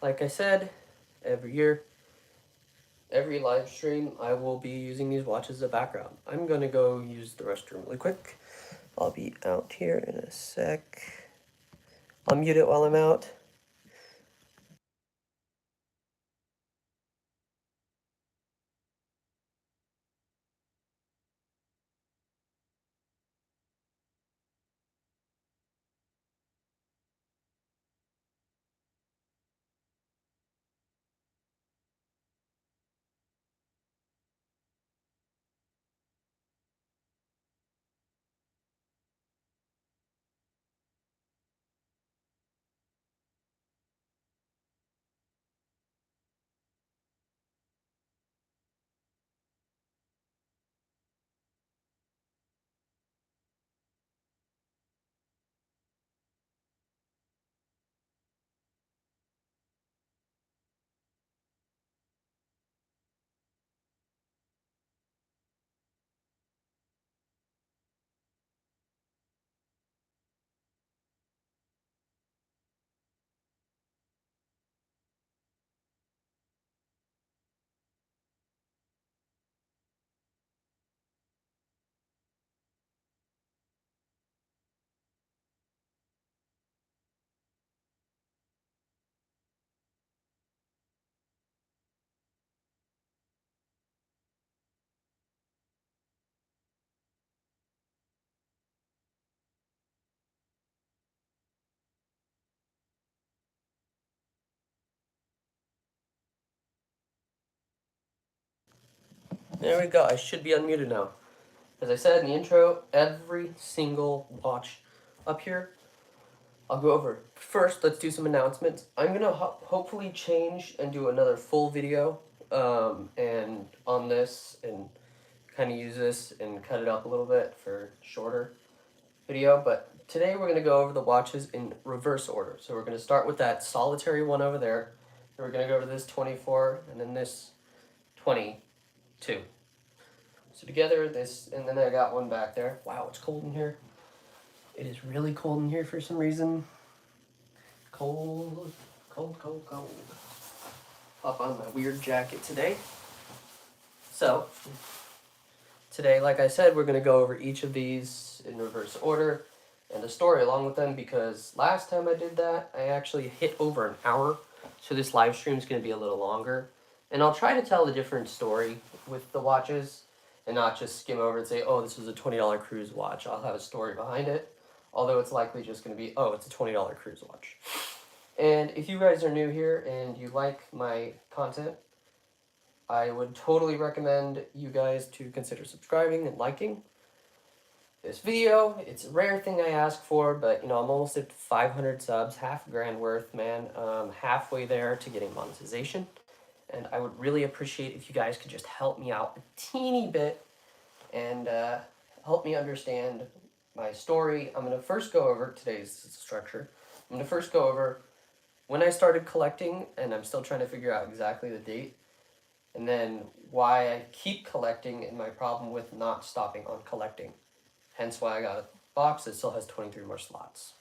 like I said, every year, every live stream, I will be using these watches as a background. I'm gonna go use the restroom really quick. I'll be out here in a sec. I'll mute it while I'm out. There we go. I should be unmuted now. As I said in the intro, every single watch up here, I'll go over. First, let's do some announcements. I'm gonna hopefully change and do another full video, and on this, and kind of use this and cut it up a little bit for shorter video. But today we're gonna go over the watches in reverse order. So we're gonna start with that solitary one over there. Then we're gonna go to this 24, and then this 22. So together, this, and then I got one back there. Wow, it's cold in here. It is really cold in here for some reason. Cold, cold, cold, cold. Up on my weird jacket today. So, today, like I said, we're going to go over each of these in reverse order and the story along with them, because last time I did that, I actually hit over an hour. So this live stream is going to be a little longer. And I'll try to tell a different story with the watches and not just skim over and say, oh, this was a $20 cruise watch. I'll have a story behind it. Although it's likely just going to be, oh, it's a $20 cruise watch. And if you guys are new here and you like my content, I would totally recommend you guys to consider subscribing and liking this video. It's a rare thing I ask for, but I'm almost at 500 subs, half a grand worth, man. Halfway there to getting monetization. And I would really appreciate if you guys could just help me out a teeny bit and help me understand my story. I'm going to first go over today's structure. I'm going to first go over when I started collecting, and I'm still trying to figure out exactly the date, and then why I keep collecting and my problem with not stopping on collecting. Hence why I got a box that still has 23 more slots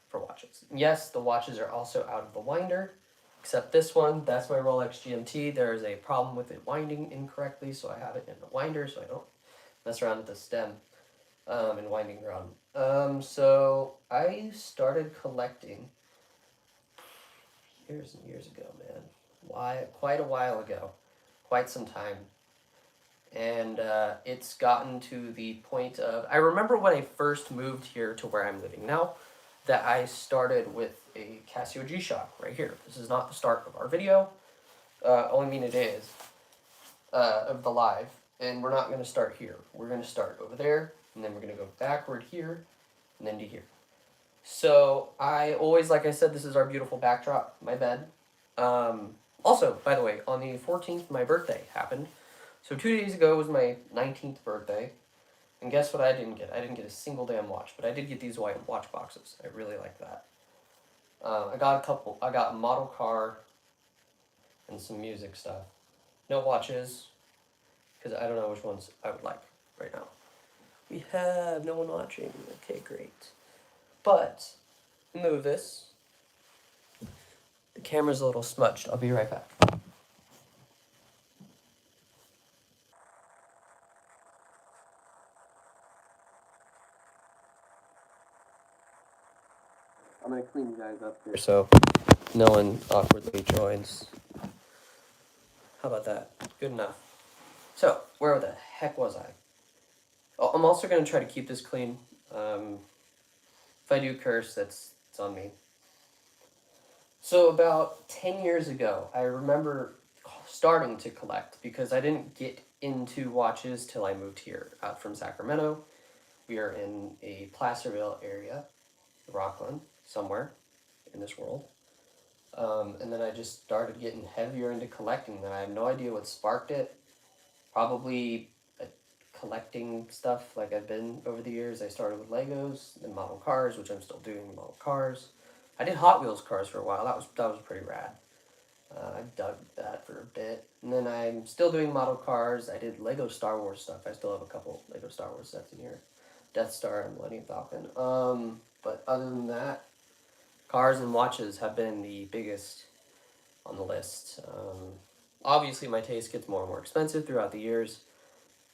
for watches. Yes, the watches are also out of the winder, except this one. That's my Rolex GMT. There is a problem with it winding incorrectly, so I have it in the winder so I don't mess around with the stem and winding around. So I started collecting years and years ago, man. Quite a while ago. Quite some time. And it's gotten to the point of, I remember when I first moved here to where I'm living now, that I started with a Casio G-Shock right here. This is not the start of our video. I mean, it is, of the live. And we're not going to start here. We're going to start over there, and then we're going to go backward here, and then to here. So I always, like I said, this is our beautiful backdrop, my bed. Also, by the way, on the 14th, my birthday happened. So 2 days ago was my 19th birthday. And guess what I didn't get? I didn't get a single damn watch, but I did get these white watch boxes. I really like that. I got a model car and some music stuff. No watches, because I don't know which ones I would like right now. We have no one watching. Okay, great. But, move this. The camera's a little smudged. I'll be right back. I'm gonna clean you guys up here so no one awkwardly joins. How about that? Good enough. So, where the heck was I? Oh, I'm also gonna try to keep this clean. If I do curse, it's on me. So about 10 years ago, I remember starting to collect because I didn't get into watches till I moved here out from Sacramento. We are in a Placerville area, Rockland, somewhere in this world. And then I just started getting heavier into collecting. And I have no idea what sparked it. Probably collecting stuff like I've been over the years. I started with Legos, then model cars, which I'm still doing model cars. I did Hot Wheels cars for a while. That was pretty rad. I dug that for a bit. And then I'm still doing model cars. I did Lego Star Wars stuff. I still have a couple Lego Star Wars sets in here. Death Star and Millennium Falcon. But other than that, cars and watches have been the biggest on the list. Obviously, my taste gets more and more expensive throughout the years.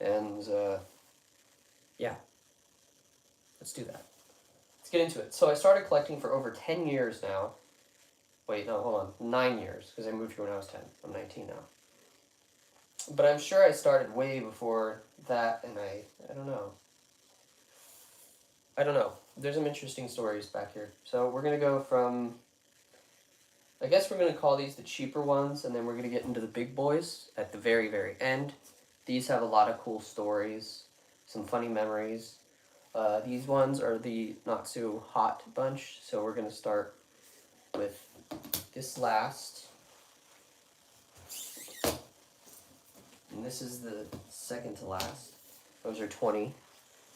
And, yeah. Let's do that. Let's get into it. So I started collecting for over 10 years now. Wait, no, hold on. 9 years, because I moved here when I was 10. I'm 19 now. But I'm sure I started way before that, and I don't know. I don't know. There's some interesting stories back here. So we're going to go from, I guess we're going to call these the cheaper ones, and then we're going to get into the big boys at the very, very end. These have a lot of cool stories, some funny memories. These ones are the not so hot bunch, so we're going to start with this last. And this is the second to last. Those are 20.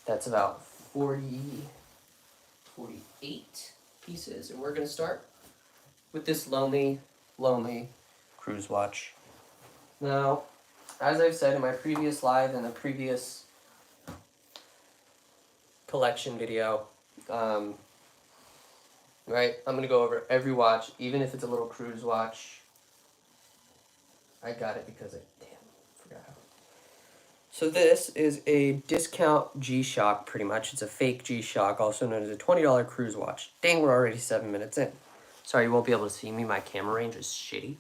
That's about 48 pieces. And we're going to start with this lonely, lonely cruise watch. Now, as I've said in my previous live and a previous collection video, right, I'm going to go over every watch, even if it's a little cruise watch. I got it because forgot how. So this is a discount G-Shock, pretty much. It's a fake G-Shock, also known as a $20 cruise watch. Dang, we're already 7 minutes in. Sorry, you won't be able to see me. My camera range is shitty.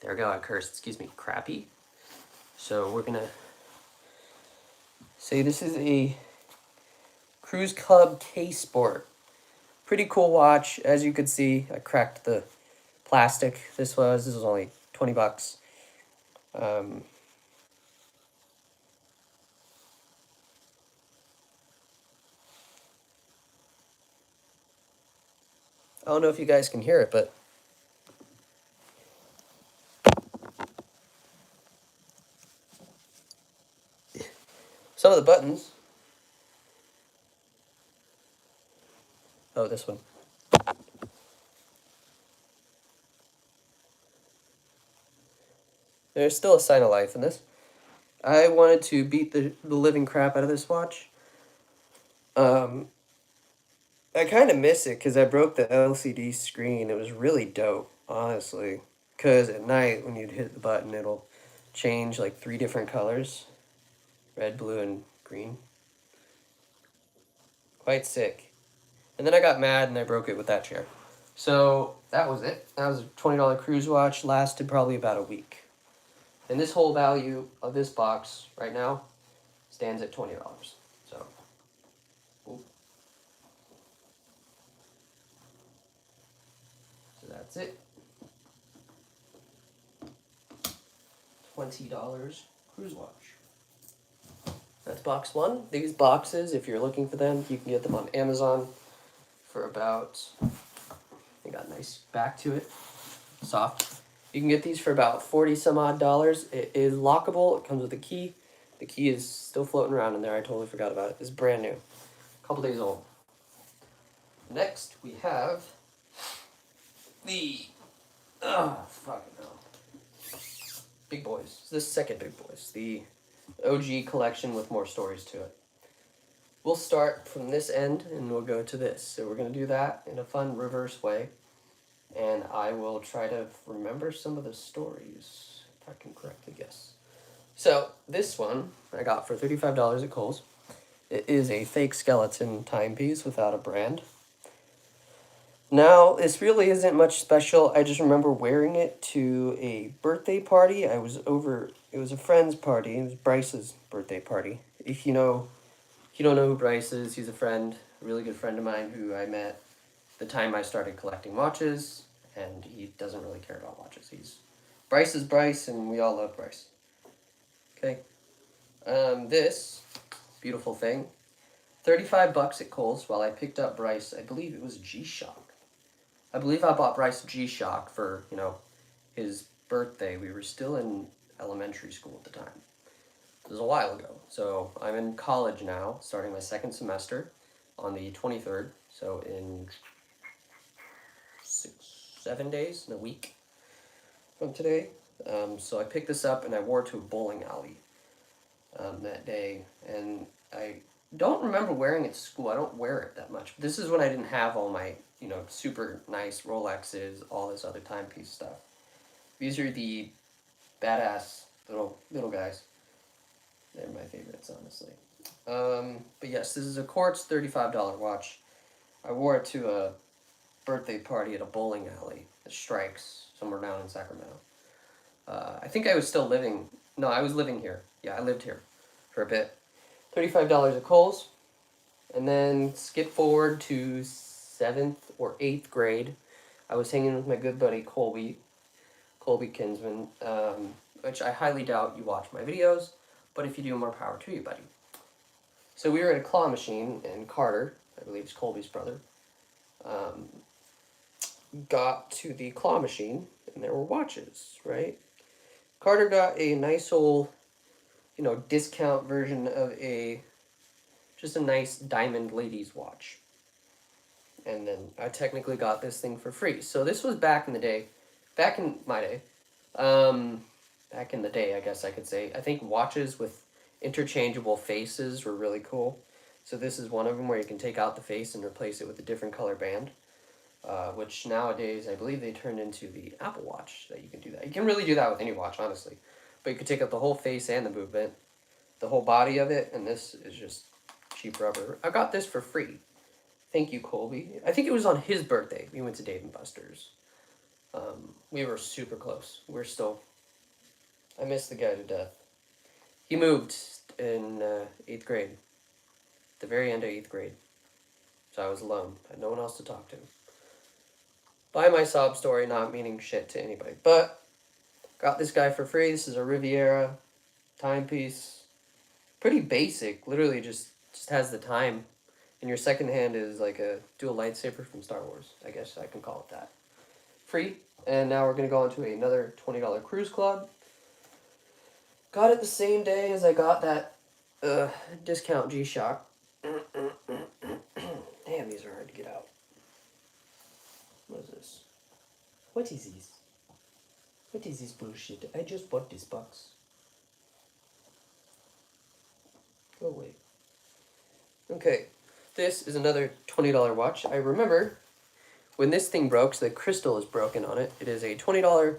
There we go, I cursed. Excuse me, crappy. So we're going to say this is a Cruise Club K-Sport. Pretty cool watch. As you could see, I cracked the plastic. This was only 20 bucks. I don't know if you guys can hear it, but some of the buttons. Oh, this one. There's still a sign of life in this. I wanted to beat the living crap out of this watch. I kind of miss it because I broke the LCD screen. It was really dope, honestly. Because at night, when you'd hit the button, it'll change like 3 different colors. Red, blue, and green. Quite sick. And then I got mad and I broke it with that chair. So that was it. That was a $20 cruise watch. Lasted probably about a week. And this whole value of this box right now stands at $20. So, ooh. So that's it. $20 cruise watch. That's box 1. These boxes, if you're looking for them, you can get them on Amazon for about, they got a nice back to it, soft. You can get these for about 40 some odd dollars. It is lockable. It comes with a key. The key is still floating around in there. I totally forgot about it. It's brand new. A couple days old. Next, we have the, fucking hell. Big Boys. This is the second Big Boys. The OG collection with more stories to it. We'll start from this end and we'll go to this. So we're going to do that in a fun reverse way. and I will try to remember some of the stories if I can correctly guess. So this one I got for $35 at Kohl's. It is a fake skeleton timepiece without a brand. Now, this really isn't much special. I just remember wearing it to a birthday party. I was over, it was a friend's party. It was Bryce's birthday party. If you don't know who Bryce is, he's a friend, a really good friend of mine who I met the time I started collecting watches, and he doesn't really care about watches. Bryce is Bryce, and we all love Bryce. Okay. This beautiful thing, $35 at Kohl's. While I picked up Bryce, I believe it was G-Shock. I believe I bought Bryce G-Shock for his birthday. We were still in elementary school at the time. It was a while ago. So I'm in college now, starting my second semester on the 23rd. So in 7 days, in a week from today. So I picked this up and I wore it to a bowling alley that day. And I don't remember wearing it to school. I don't wear it that much. This is when I didn't have all my, super nice Rolexes, all this other timepiece stuff. These are the badass little guys. They're my favorites, honestly. But yes, this is a Quartz $35 watch. I wore it to a birthday party at a bowling alley at Strikes, somewhere down in Sacramento. I think I was still living... No, I was living here. Yeah, I lived here for a bit. $35 at Kohl's. And then skip forward to 7th or 8th grade. I was hanging with my good buddy Colby Kinsman, which I highly doubt you watch my videos, but if you do, more power to you, buddy. So we were at a claw machine, and Carter, I believe it's Colby's brother, got to the claw machine, and there were watches, right? Carter got a nice old, discount version of just a nice diamond ladies watch. And then I technically got this thing for free. So this was back in my day, back in the day, I guess I could say. I think watches with interchangeable faces were really cool. So this is one of them where you can take out the face and replace it with a different color band. Which nowadays, I believe they turned into the Apple Watch, that you can do that. You can really do that with any watch, honestly. But you could take out the whole face and the movement, the whole body of it, and this is just cheap rubber. I got this for free. Thank you, Colby. I think it was on his birthday. We went to Dave & Buster's. We were super close. I miss the guy to death. He moved in 8th grade. At the very end of 8th grade. So I was alone. I had no one else to talk to. By my sob story, not meaning shit to anybody. But, got this guy for free. This is a Riviera timepiece. Pretty basic. Literally just has the time. And your second hand is like a dual lightsaber from Star Wars. I guess I can call it that. Free. And now we're going to go on to another $20 Cruise Club. Got it the same day as I got that discount G-Shock. Damn, these are hard to get out. What is this? What is this? What is this bullshit? I just bought this box. Go away. Okay. This is another $20 watch. I remember when this thing broke, so the crystal is broken on it. It is a $20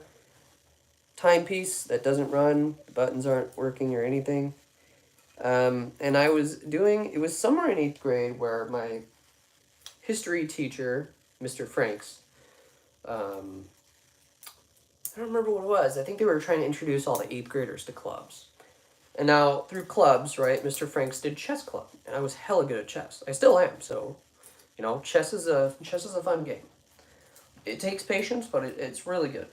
timepiece that doesn't run. The buttons aren't working or anything. And it was somewhere in 8th grade where my history teacher, Mr. Franks, I don't remember what it was. I think they were trying to introduce all the 8th graders to clubs. And now, through clubs, right, Mr. Franks did chess club. And I was hella good at chess. I still am, so, chess is a fun game. It takes patience, but it's really good.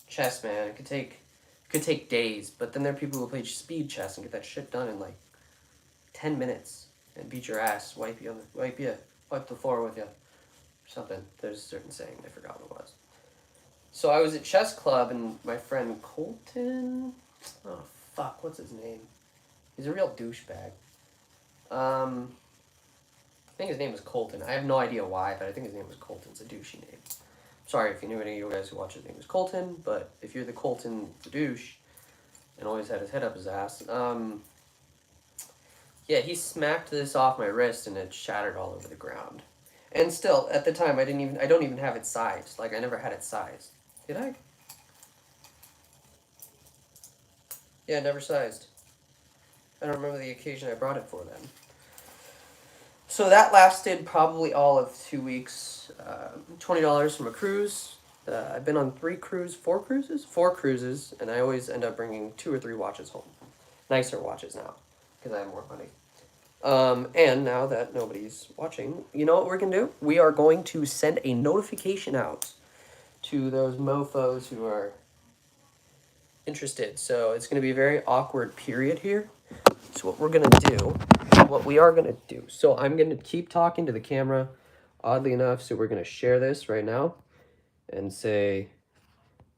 Chess, man, it could take days. But then there are people who play speed chess and get that shit done in, 10 minutes. And beat your ass, wipe the floor with you. Something. There's a certain saying. I forgot what it was. So I was at chess club, and my friend Colton... Oh, fuck, what's his name? He's a real douchebag. I think his name was Colton. I have no idea why, but I think his name was Colton. It's a douchey name. Sorry if you knew any of you guys who watch his name was Colton, but if you're the Colton, the douche, and always had his head up his ass, yeah, he smacked this off my wrist, and it shattered all over the ground. And still, at the time, I don't even have it sized. Like, I never had it sized. Did I? Yeah, never sized. I don't remember the occasion I brought it for then. So that lasted probably all of 2 weeks. $20 from a cruise. I've been on 4 cruises, and I always end up bringing 2 or 3 watches home. Nicer watches now, because I have more money. And now that nobody's watching, you know what we're gonna do? We are going to send a notification out to those mofos who are interested. So it's gonna be a very awkward period here. So what we are gonna do. So I'm gonna keep talking to the camera, oddly enough. So we're gonna share this right now, and say,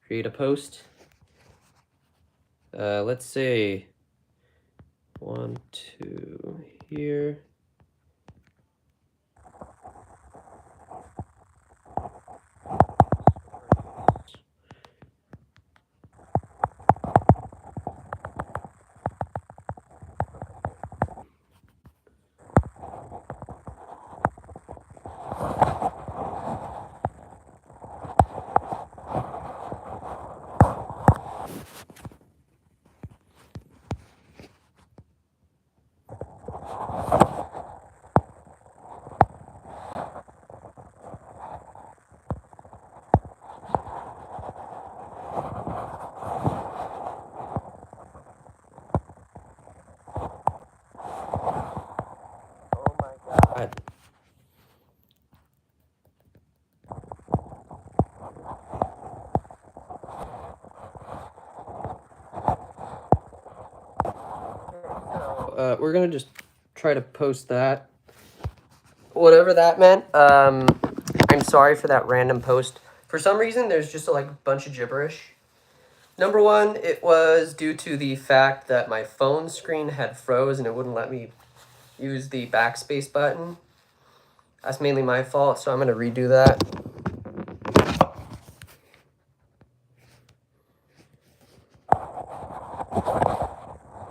create a post. Let's say 1, 2 here. Oh my God. We're gonna just try to post that. Whatever that meant. I'm sorry for that random post. For some reason, there's just a bunch of gibberish. Number one, it was due to the fact that my phone screen had froze and it wouldn't let me use the backspace button. That's mainly my fault, so I'm gonna redo that.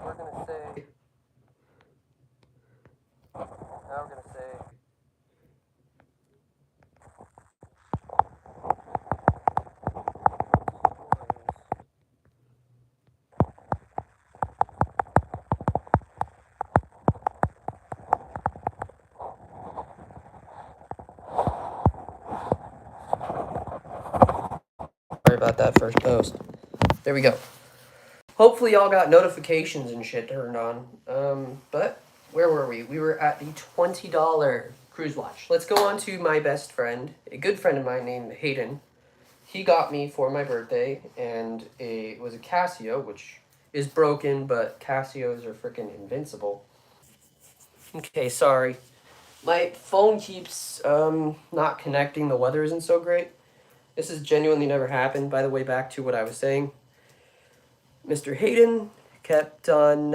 We're gonna say. Now we're gonna say. Sorry about that first post. There we go. Hopefully y'all got notifications and shit turned on. But where were we? We were at the $20 cruise watch. Let's go on to my best friend, a good friend of mine named Hayden. He got me for my birthday, and it was a Casio, which is broken, but Casios are freaking invincible. Okay, sorry. My phone keeps not connecting. The weather isn't so great. This has genuinely never happened. By the way, back to what I was saying. Mr. Hayden kept on.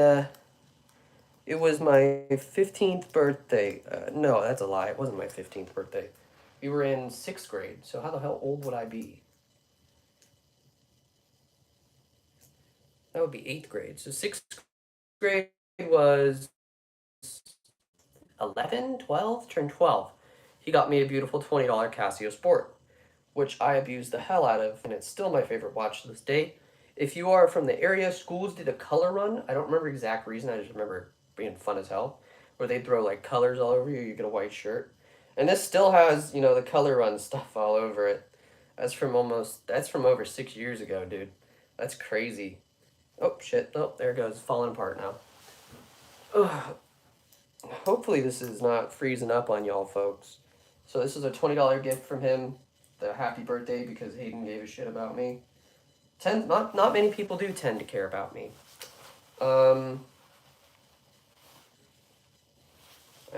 It was my 15th birthday. No, that's a lie. It wasn't my 15th birthday. We were in 6th grade, so how the hell old would I be? That would be 8th grade. So 6th grade was 11, 12, turned 12. He got me a beautiful $20 Casio Sport, which I abused the hell out of, and it's still my favorite watch to this day. If you are from the area, schools did a color run. I don't remember the exact reason. I just remember it being fun as hell, where they throw colors all over you. You get a white shirt, and this still has the color run stuff all over it. That's from over 6 years ago, dude. That's crazy. Oh shit! Oh, there it goes, falling apart now. Ugh. Hopefully this is not freezing up on y'all folks. So this is a $20 gift from him. The happy birthday because Hayden gave a shit about me. Not many people do tend to care about me. I'm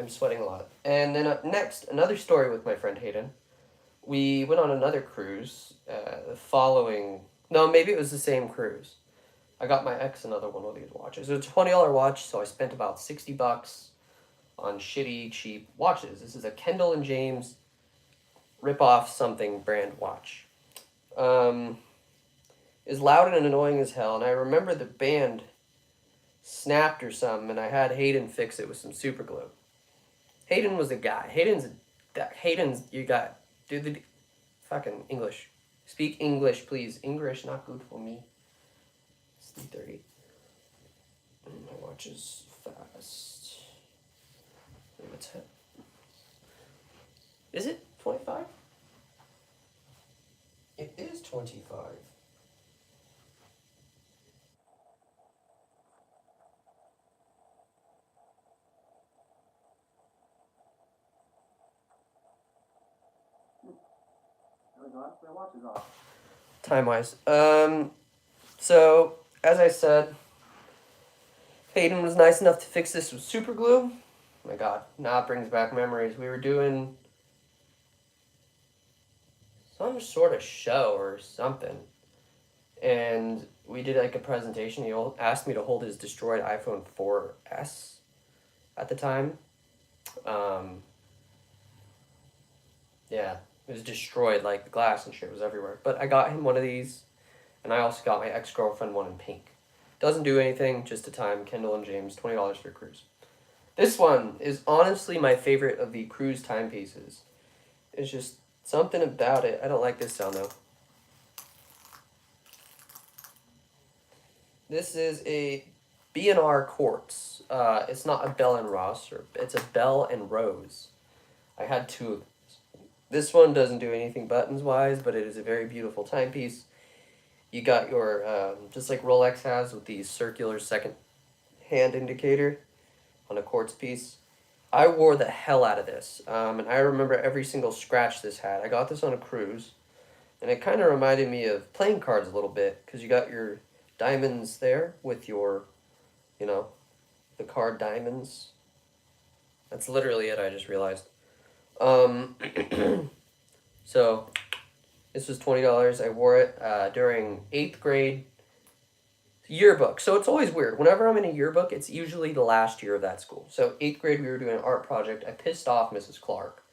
sweating a lot. And then next, another story with my friend Hayden. We went on another cruise. No, maybe it was the same cruise. I got my ex another one of these watches. It was a $20 watch, so I spent about $60 on shitty, cheap watches. This is a Kendall and James rip-off something brand watch. Is loud and annoying as hell, and I remember the band snapped or something, and I had Hayden fix it with some super glue. Hayden was the guy. Hayden's That Hayden's, you got, do the fucking English. Speak English, please. English not good for me. It's 3:30. My watch is fast. What's it? Is it 25? It is 25. My watch is off. Time wise. So as I said, Hayden was nice enough to fix this with super glue. Oh my god, now it brings back memories. We were doing some sort of show or something, and we did like a presentation. He asked me to hold his destroyed iPhone 4S at the time. Yeah, it was destroyed, like the glass and shit was everywhere. But I got him one of these, and I also got my ex-girlfriend one in pink. Doesn't do anything, just a time. Kendall and James, $20 for a cruise. This one is honestly my favorite of the cruise timepieces. It's just something about it. I don't like this sound though. This is a B&R Quartz. It's not a Bell and Ross, it's a Bell and Rose. I had two of these. This one doesn't do anything buttons wise, but it is a very beautiful timepiece. You got your, just like Rolex has with the circular second hand indicator on a quartz piece. I wore the hell out of this, and I remember every single scratch this had. I got this on a cruise, and it kind of reminded me of playing cards a little bit, because you got your diamonds there with your, the card diamonds. That's literally it, I just realized. So, this was $20. I wore it during 8th grade yearbook. So it's always weird. Whenever I'm in a yearbook, it's usually the last year of that school. So 8th grade, we were doing an art project. I pissed off Mrs. Clark.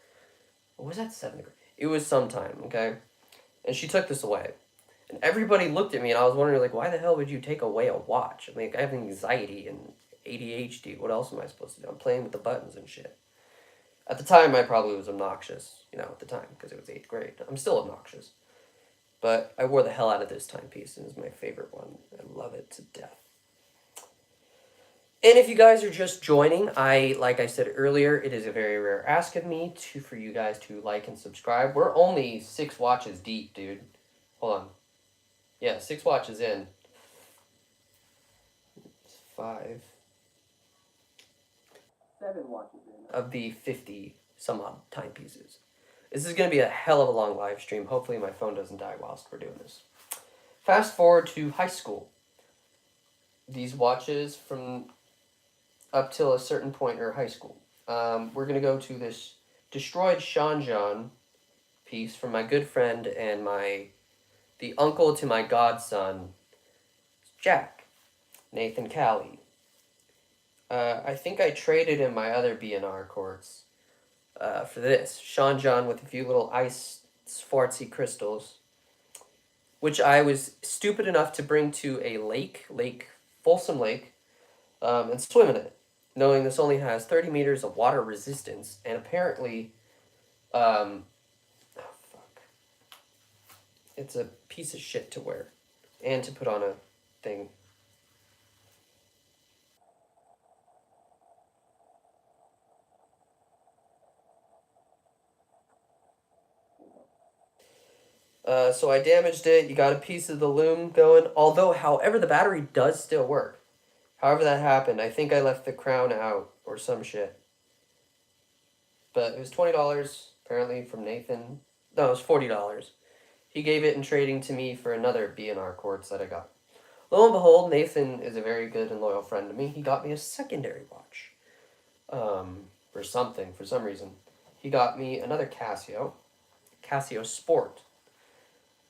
Or was that 7th grade? It was sometime, okay? And she took this away. And everybody looked at me, and I was wondering, like, why the hell would you take away a watch? I mean, I have anxiety and ADHD. What else am I supposed to do? I'm playing with the buttons and shit. At the time, I probably was obnoxious, at the time, because it was 8th grade. I'm still obnoxious. But I wore the hell out of this timepiece, and it's my favorite one. I love it to death. And if you guys are just joining, like I said earlier, it is a very rare ask of me for you guys to like and subscribe. We're only 6 watches deep, dude. Hold on. Yeah, 6 watches in. It's 5. 7 watches in. Of the 50 some odd timepieces. This is going to be a hell of a long live stream. Hopefully my phone doesn't die whilst we're doing this. Fast forward to high school. These watches from up till a certain point are high school. We're going to go to this destroyed Shanjan piece from my good friend and the uncle to my godson, Jack, Nathan Calley. I think I traded in my other B&R quartz for this. Shanjan with a few little ice Swarovski crystals, which I was stupid enough to bring to a lake, Folsom Lake, and swim in it, knowing this only has 30 meters of water resistance, and apparently, it's a piece of shit to wear, and to put on a thing. So I damaged it. You got a piece of the loom going. However, the battery does still work. However that happened, I think I left the crown out or some shit. But it was $20 apparently from Nathan. No, it was $40. He gave it in trading to me for another B&R quartz that I got. Lo and behold, Nathan is a very good and loyal friend to me. He got me a secondary watch. For some reason. He got me another Casio Sport.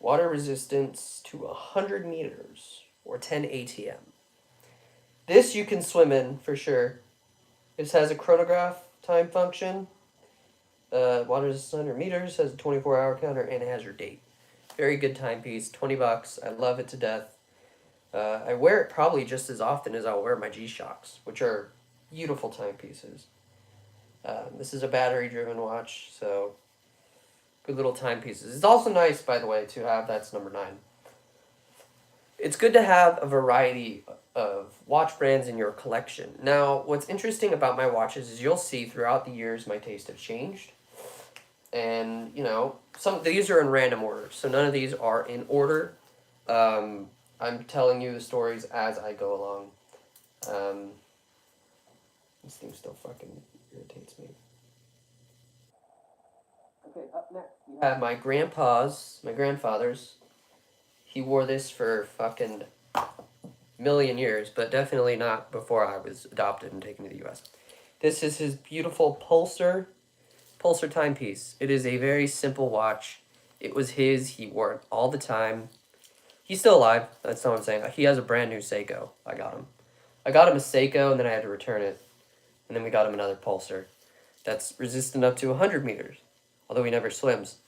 Water resistance to 100 meters or 10 ATM. This you can swim in for sure. This has a chronograph time function. Water resistance 100 meters, has a 24-hour counter, and it has your date. Very good timepiece, $20. I love it to death. I wear it probably just as often as I'll wear my G-Shocks, which are beautiful timepieces. This is a battery-driven watch, so good little timepieces. It's also nice, by the way, to have. That's number 9. It's good to have a variety of watch brands in your collection. Now, what's interesting about my watches is you'll see throughout the years my taste have changed. And, you know, some these are in random order, so none of these are in order. I'm telling you the stories as I go along. This thing still fucking irritates me. Okay, up next we have my grandfather's. He wore this for fucking million years, but definitely not before I was adopted and taken to the U.S. This is his beautiful Pulsar timepiece. It is a very simple watch. It was his. He wore it all the time. He's still alive. That's not what I'm saying. He has a brand new Seiko. I got him a Seiko, and then I had to return it. And then we got him another Pulsar that's resistant up to 100 meters, although he never swims.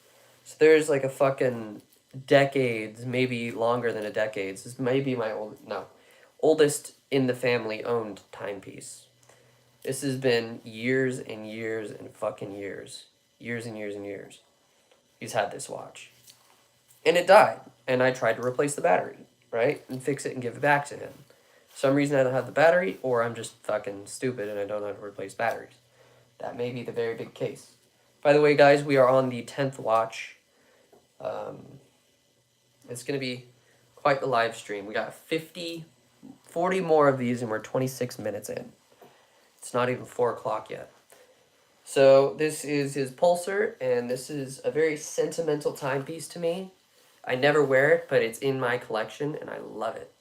So there's like a fucking decades, maybe longer than a decade. This may be my oldest in the family owned timepiece. This has been years and years and fucking years. Years and years and years. He's had this watch. And it died. And I tried to replace the battery, right? And fix it and give it back to him. For some reason I don't have the battery, or I'm just fucking stupid and I don't know how to replace batteries. That may be the very big case. By the way, guys, we are on the 10th watch. It's going to be quite the live stream. We got 40 more of these, and we're 26 minutes in. It's not even 4 o'clock yet. So this is his Pulsar, and this is a very sentimental timepiece to me. I never wear it, but it's in my collection, and I love it.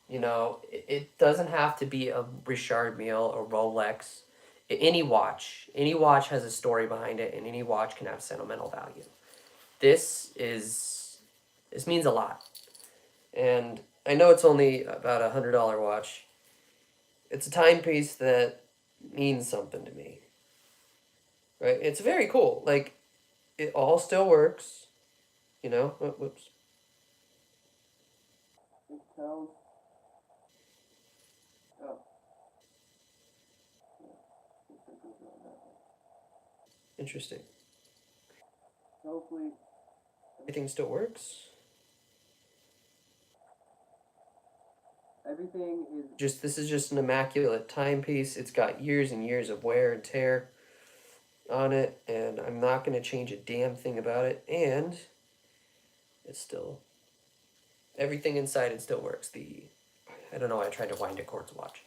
You know, it doesn't have to be a Richard Mille or Rolex. Any watch has a story behind it, and any watch can have sentimental value. This means a lot. And I know it's only about $100 watch. It's a timepiece that means something to me. Right? It's very cool. Like, it all still works. You know? Oh, whoops. It tells. Oh. Interesting. Hopefully everything still works. Everything is this is just an immaculate timepiece. It's got years and years of wear and tear on it, and I'm not going to change a damn thing about it. And it's still, everything inside it still works. I don't know why I tried to wind a quartz watch,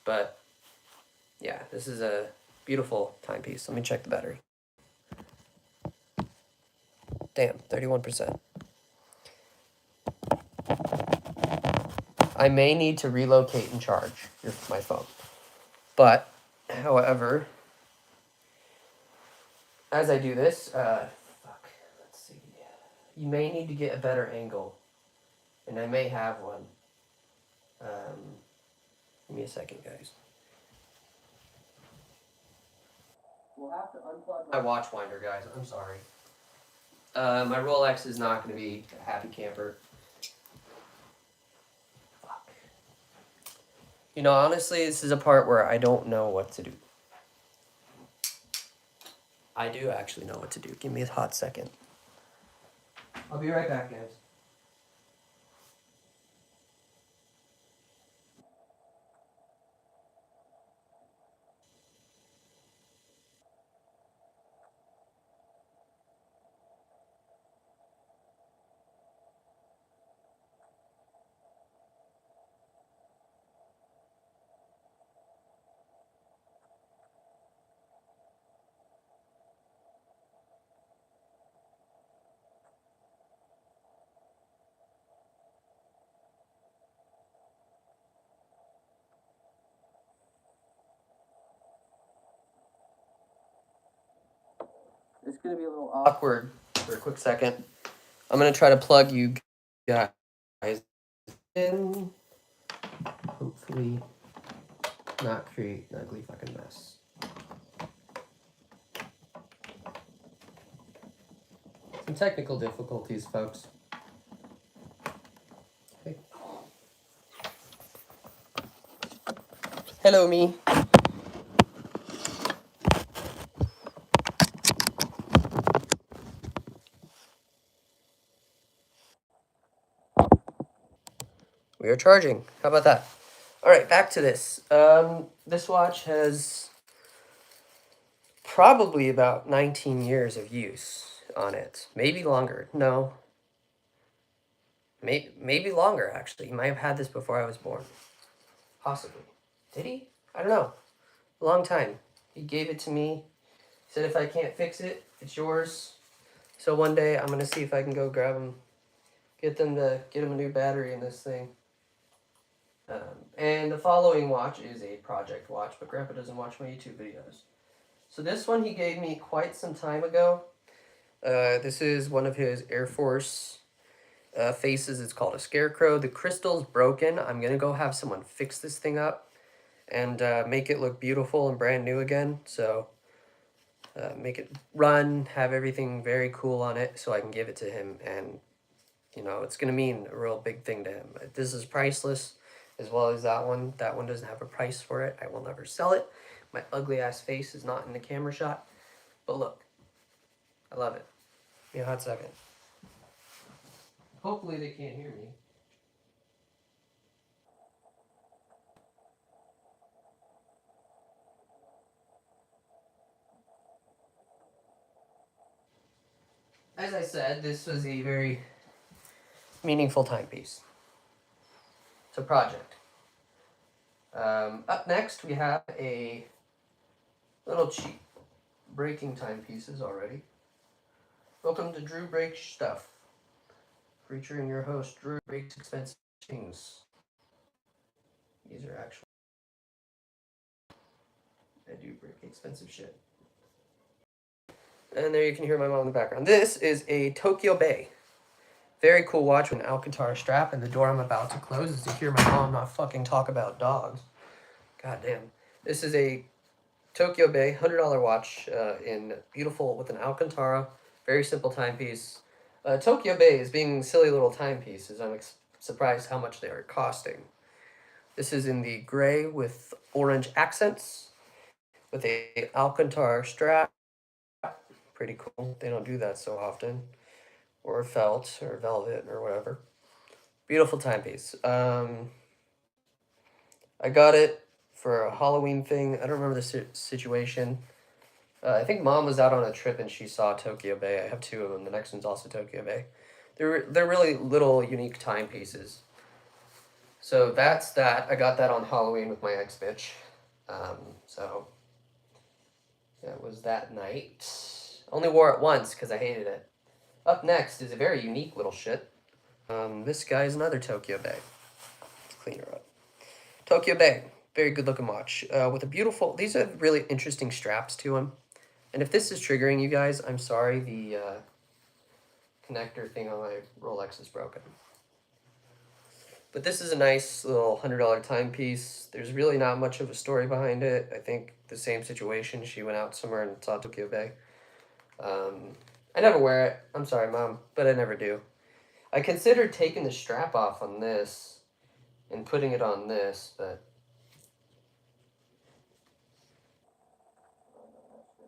but yeah, this is a beautiful timepiece. Let me check the battery. Damn, 31%. I may need to relocate and charge my phone. But, however, as I do this, let's see. You may need to get a better angle. And I may have one. Give me a second, guys. We'll have to unplug my watch winder, guys. I'm sorry. My Rolex is not going to be a happy camper. Fuck. You know, honestly, this is a part where I don't know what to do. I do actually know what to do. Give me a hot second. I'll be right back, guys. It's going to be a little awkward for a quick second. I'm going to try to plug you guys in. Hopefully not create an ugly fucking mess. Some technical difficulties, folks. Okay. Hello, me. We are charging. How about that? All right, back to this. This watch has probably about 19 years of use on it. Maybe longer. No. Maybe longer, actually. He might have had this before I was born. Possibly. Did he? I don't know. A long time. He gave it to me. He said if I can't fix it, it's yours. So one day I'm going to see if I can go grab him. Get him a new battery in this thing. And the following watch is a project watch, but Grandpa doesn't watch my YouTube videos. So this one he gave me quite some time ago. This is one of his Air Force faces. It's called a Scarecrow. The crystal's broken. I'm going to go have someone fix this thing up and make it look beautiful and brand new again. So make it run, have everything very cool on it so I can give it to him. And, you know, it's going to mean a real big thing to him. This is priceless as well as that one. That one doesn't have a price for it. I will never sell it. My ugly ass face is not in the camera shot. But look, I love it. Give me a hot second. Hopefully they can't hear me. As I said, this was a very meaningful timepiece. It's a project. Up next, we have a little cheap breaking timepieces already. Welcome to Drew Breaks Stuff, featuring your host, Drew Breaks Expensive Things. These are actually, I do break expensive shit. And there you can hear my mom in the background. This is a Tokyo Bay. Very cool watch with an Alcantara strap, and the door I'm about to close is to hear my mom not fucking talk about dogs. God damn. This is a Tokyo Bay $100 watch in beautiful with an Alcantara, very simple timepiece. Tokyo Bay is being silly little timepieces. I'm surprised how much they are costing. This is in the gray with orange accents with a Alcantara strap. Pretty cool. They don't do that so often. Or felt or velvet or whatever. Beautiful timepiece. I got it for a Halloween thing. I don't remember the situation. I think Mom was out on a trip and she saw Tokyo Bay. I have two of them. The next one's also Tokyo Bay. They're really little unique timepieces. So that's that. I got that on Halloween with my ex-bitch. So that was that night. Only wore it once because I hated it. Up next is a very unique little shit. This guy is another Tokyo Bay. Let's clean her up. Tokyo Bay. Very good looking watch. With a beautiful... These are really interesting straps to them. And if this is triggering you guys, I'm sorry. The connector thing on my Rolex is broken. But this is a nice little $100 timepiece. There's really not much of a story behind it. I think the same situation. She went out somewhere and saw Tokyo Bay. I never wear it. I'm sorry, Mom, but I never do. I considered taking the strap off on this and putting it on this, but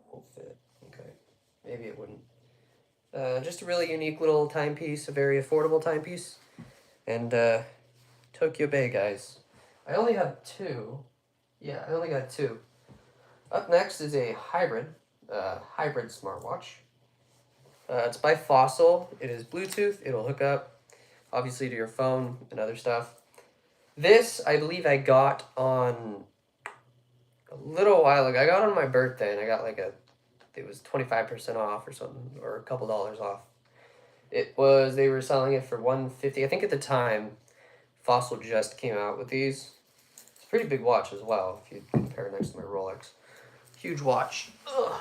won't fit. Okay, maybe it wouldn't. Just a really unique little timepiece, a very affordable timepiece, and Tokyo Bay, guys. I only have two. Yeah, I only got two. Up next is a hybrid smartwatch. It's by Fossil. It is Bluetooth. It'll hook up, obviously, to your phone and other stuff. This, I believe I got on a little while ago. I got on my birthday, and I got it was 25% off or something, or a couple dollars off. They were selling it for $150. I think at the time, Fossil just came out with these. It's a pretty big watch as well, if you compare it next to my Rolex. Huge watch. Ugh.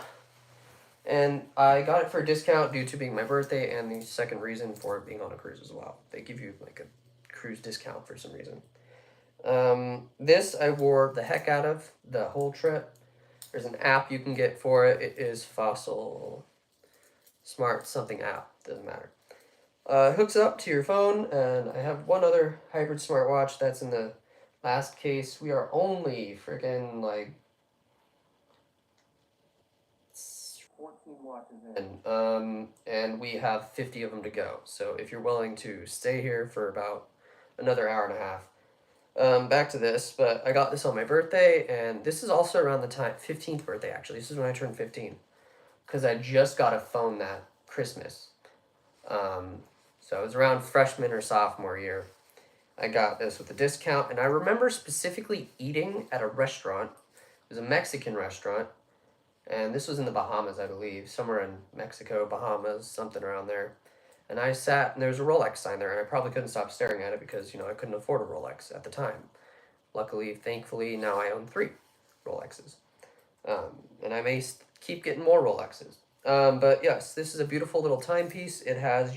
And I got it for a discount due to being my birthday, and the second reason for it being on a cruise as well. They give you like a cruise discount for some reason. This I wore the heck out of the whole trip. There's an app you can get for it. It is Fossil Smart something app. Doesn't matter. Hooks up to your phone, and I have one other hybrid smartwatch that's in the last case. We are only freaking like 14 watches in, and we have 50 of them to go. So if you're willing to stay here for about another hour and a half. Back to this, but I got this on my birthday, and this is also around the time 15th birthday actually. This is when I turned 15, because I just got a phone that Christmas. Um, so it was around freshman or sophomore year. I got this with a discount, and I remember specifically eating at a restaurant. It was a Mexican restaurant, and this was in the Bahamas, I believe, somewhere in Mexico, Bahamas, something around there. And I sat, and there was a Rolex sign there, and I probably couldn't stop staring at it because I couldn't afford a Rolex at the time. Luckily, thankfully, now I own 3 Rolexes, and I may keep getting more Rolexes. But yes, this is a beautiful little timepiece. It has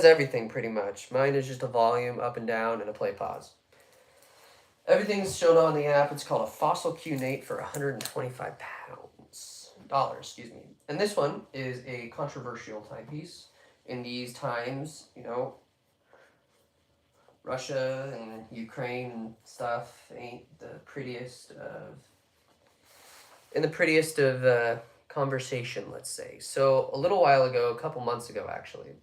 everything pretty much. Mine is just a volume up and down and a play pause. Everything's shown on the app. It's called a Fossil Q-Nate for 125 dollars, excuse me. And this one is a controversial timepiece. In these times, Russia and Ukraine and stuff ain't the prettiest of conversation, let's say. So a little while ago, a couple months ago actually,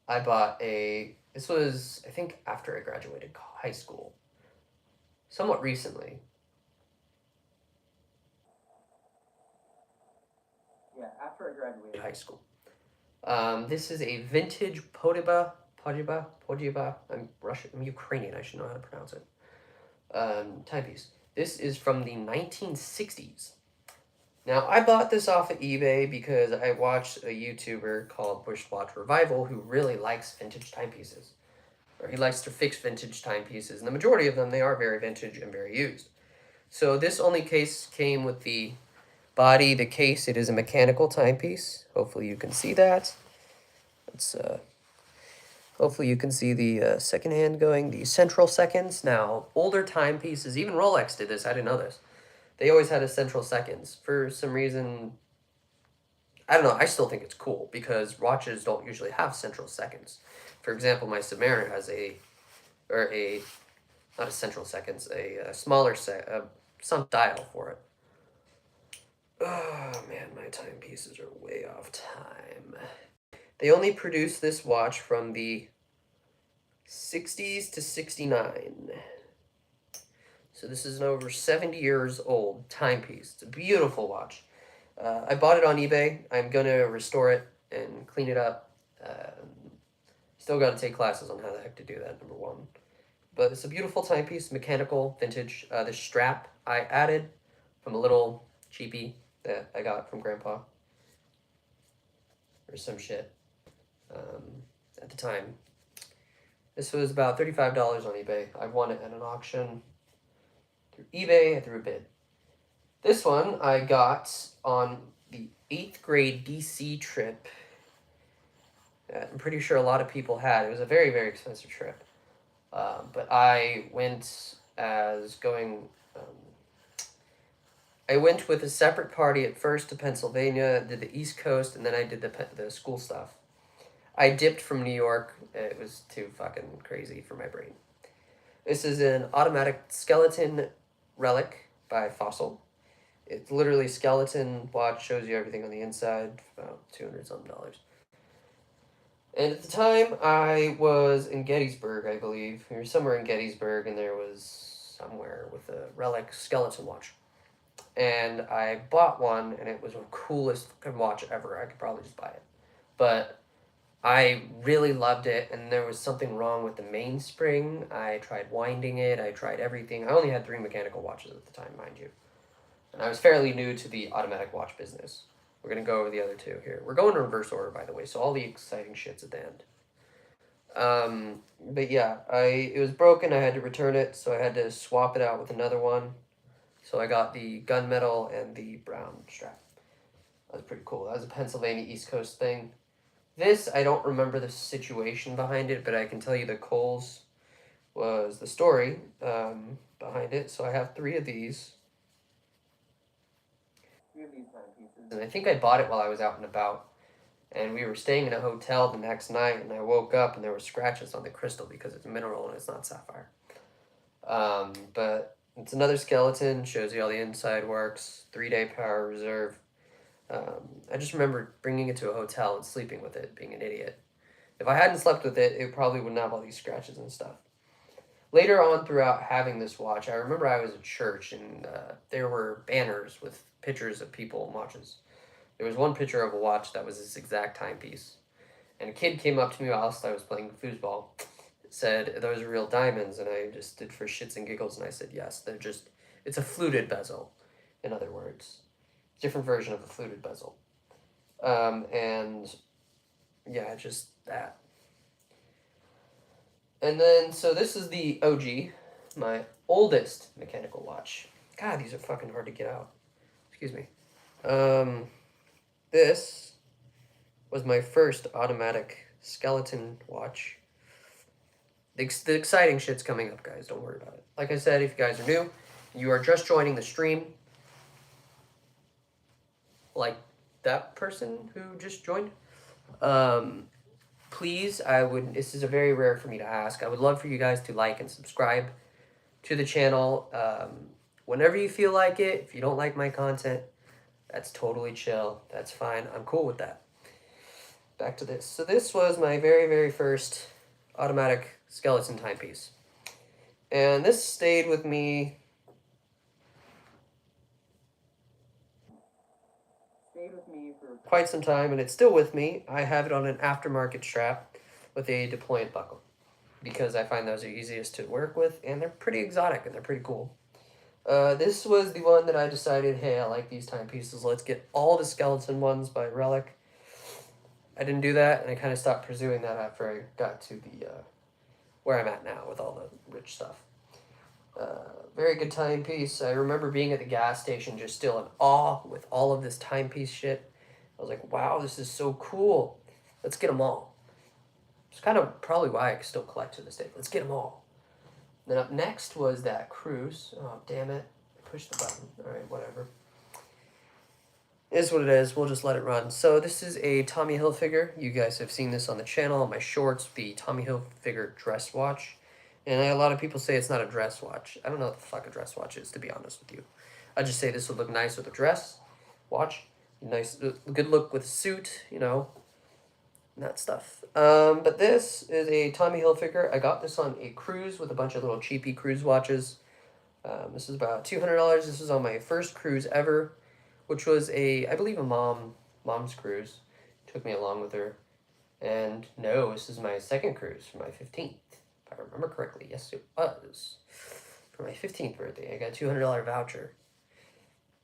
I bought this was, I think, after I graduated high school. Somewhat recently. Yeah, after I graduated high school. This is a vintage Podiba. I'm Russian. I'm Ukrainian. I should know how to pronounce it. Timepiece. This is from the 1960s. Now, I bought this off of eBay because I watched a YouTuber called Bushwatch Revival who really likes vintage timepieces. Or he likes to fix vintage timepieces, and the majority of them, they are very vintage and very used. So this only case came with the body, the case. It is a mechanical timepiece. Hopefully you can see that. Hopefully you can see the second hand going, the central seconds. Now, older timepieces, even Rolex did this, I didn't know this. They always had a central seconds. For some reason, I don't know, I still think it's cool because watches don't usually have central seconds. For example, my Submariner has not a central seconds, a smaller some dial for it. Oh man, my timepieces are way off time. They only produced this watch from the 60s to 69. So this is an over 70 years old timepiece. It's a beautiful watch. I bought it on eBay. I'm going to restore it and clean it up. Still got to take classes on how the heck to do that, number one. But it's a beautiful timepiece, mechanical, vintage. The strap I added from a little cheapie that I got from Grandpa. Or some shit. At the time. This was about $35 on eBay. I won it at an auction through eBay and through a bid. This one I got on the 8th grade DC trip. I'm pretty sure a lot of people had. It was a very, very expensive trip. But I went I went with a separate party at first to Pennsylvania, did the East Coast, and then I did the school stuff. I dipped from New York. It was too fucking crazy for my brain. This is an automatic skeleton relic by Fossil. It's literally skeleton watch, shows you everything on the inside, about 200 something dollars. And at the time, I was in Gettysburg, I believe. We were somewhere in Gettysburg, and there was somewhere with a relic skeleton watch. And I bought one, and it was the coolest fucking watch ever. I could probably just buy it. But I really loved it, and there was something wrong with the mainspring. I tried winding it. I tried everything. I only had 3 mechanical watches at the time, mind you. And I was fairly new to the automatic watch business. We're going to go over the other 2 here. We're going in reverse order, by the way, so all the exciting shit's at the end. But yeah, it was broken. I had to return it, so I had to swap it out with another one. So I got the gunmetal and the brown strap. That was pretty cool. That was a Pennsylvania East Coast thing. This, I don't remember the situation behind it, but I can tell you the Kohl's was the story behind it. So I have 3 of these. 3 of these timepieces. And I think I bought it while I was out and about. And we were staying in a hotel the next night, and I woke up and there were scratches on the crystal because it's mineral and it's not sapphire. But it's another skeleton, shows you how the inside works, 3-day power reserve. I just remember bringing it to a hotel and sleeping with it, being an idiot. If I hadn't slept with it, it probably wouldn't have all these scratches and stuff. Later on throughout having this watch, I remember I was at church and there were banners with pictures of people and watches. There was one picture of a watch that was this exact timepiece. And a kid came up to me whilst I was playing foosball, said, "Those are real diamonds." And I just did for shits and giggles and I said, "Yes, they're just, it's a fluted bezel, in other words. Different version of a fluted bezel." And yeah, just that. And then, so this is the OG, my oldest mechanical watch. God, these are fucking hard to get out. Excuse me. This was my first automatic skeleton watch. The exciting shit's coming up, guys. Don't worry about it. Like I said, if you guys are new, you are just joining the stream, like that person who just joined, please, this is a very rare for me to ask. I would love for you guys to like and subscribe to the channel whenever you feel like it. If you don't like my content, that's totally chill. That's fine. I'm cool with that. Back to this. So this was my very, very first automatic skeleton timepiece. And this stayed with me for quite some time, and it's still with me. I have it on an aftermarket strap with a deployant buckle because I find those are easiest to work with, and they're pretty exotic and they're pretty cool. This was the one that I decided, hey, I like these timepieces. Let's get all the skeleton ones by Relic. I didn't do that, and I kind of stopped pursuing that after I got to the where I'm at now with all the rich stuff. Very good timepiece. I remember being at the gas station just still in awe with all of this timepiece shit. I was like, wow, this is so cool. Let's get them all. It's kind of probably why I still collect to this day. Let's get them all. Then up next was that Cruise. Oh, damn it. I pushed the button. All right, whatever. It is what it is. We'll just let it run. So this is a Tommy Hilfiger. You guys have seen this on the channel, on my shorts, the Tommy Hilfiger dress watch. And a lot of people say it's not a dress watch. I don't know what the fuck a dress watch is, to be honest with you. I just say this would look nice with a dress watch. Nice, good look with a suit, you know, that stuff. But this is a Tommy Hilfiger. I got this on a cruise with a bunch of little cheapy cruise watches. This is about $200. This was on my first cruise ever, which was I believe a mom's cruise. Took me along with her. And no, this is my second cruise for my 15th. If I remember correctly, yes it was. For my 15th birthday, I got a $200 voucher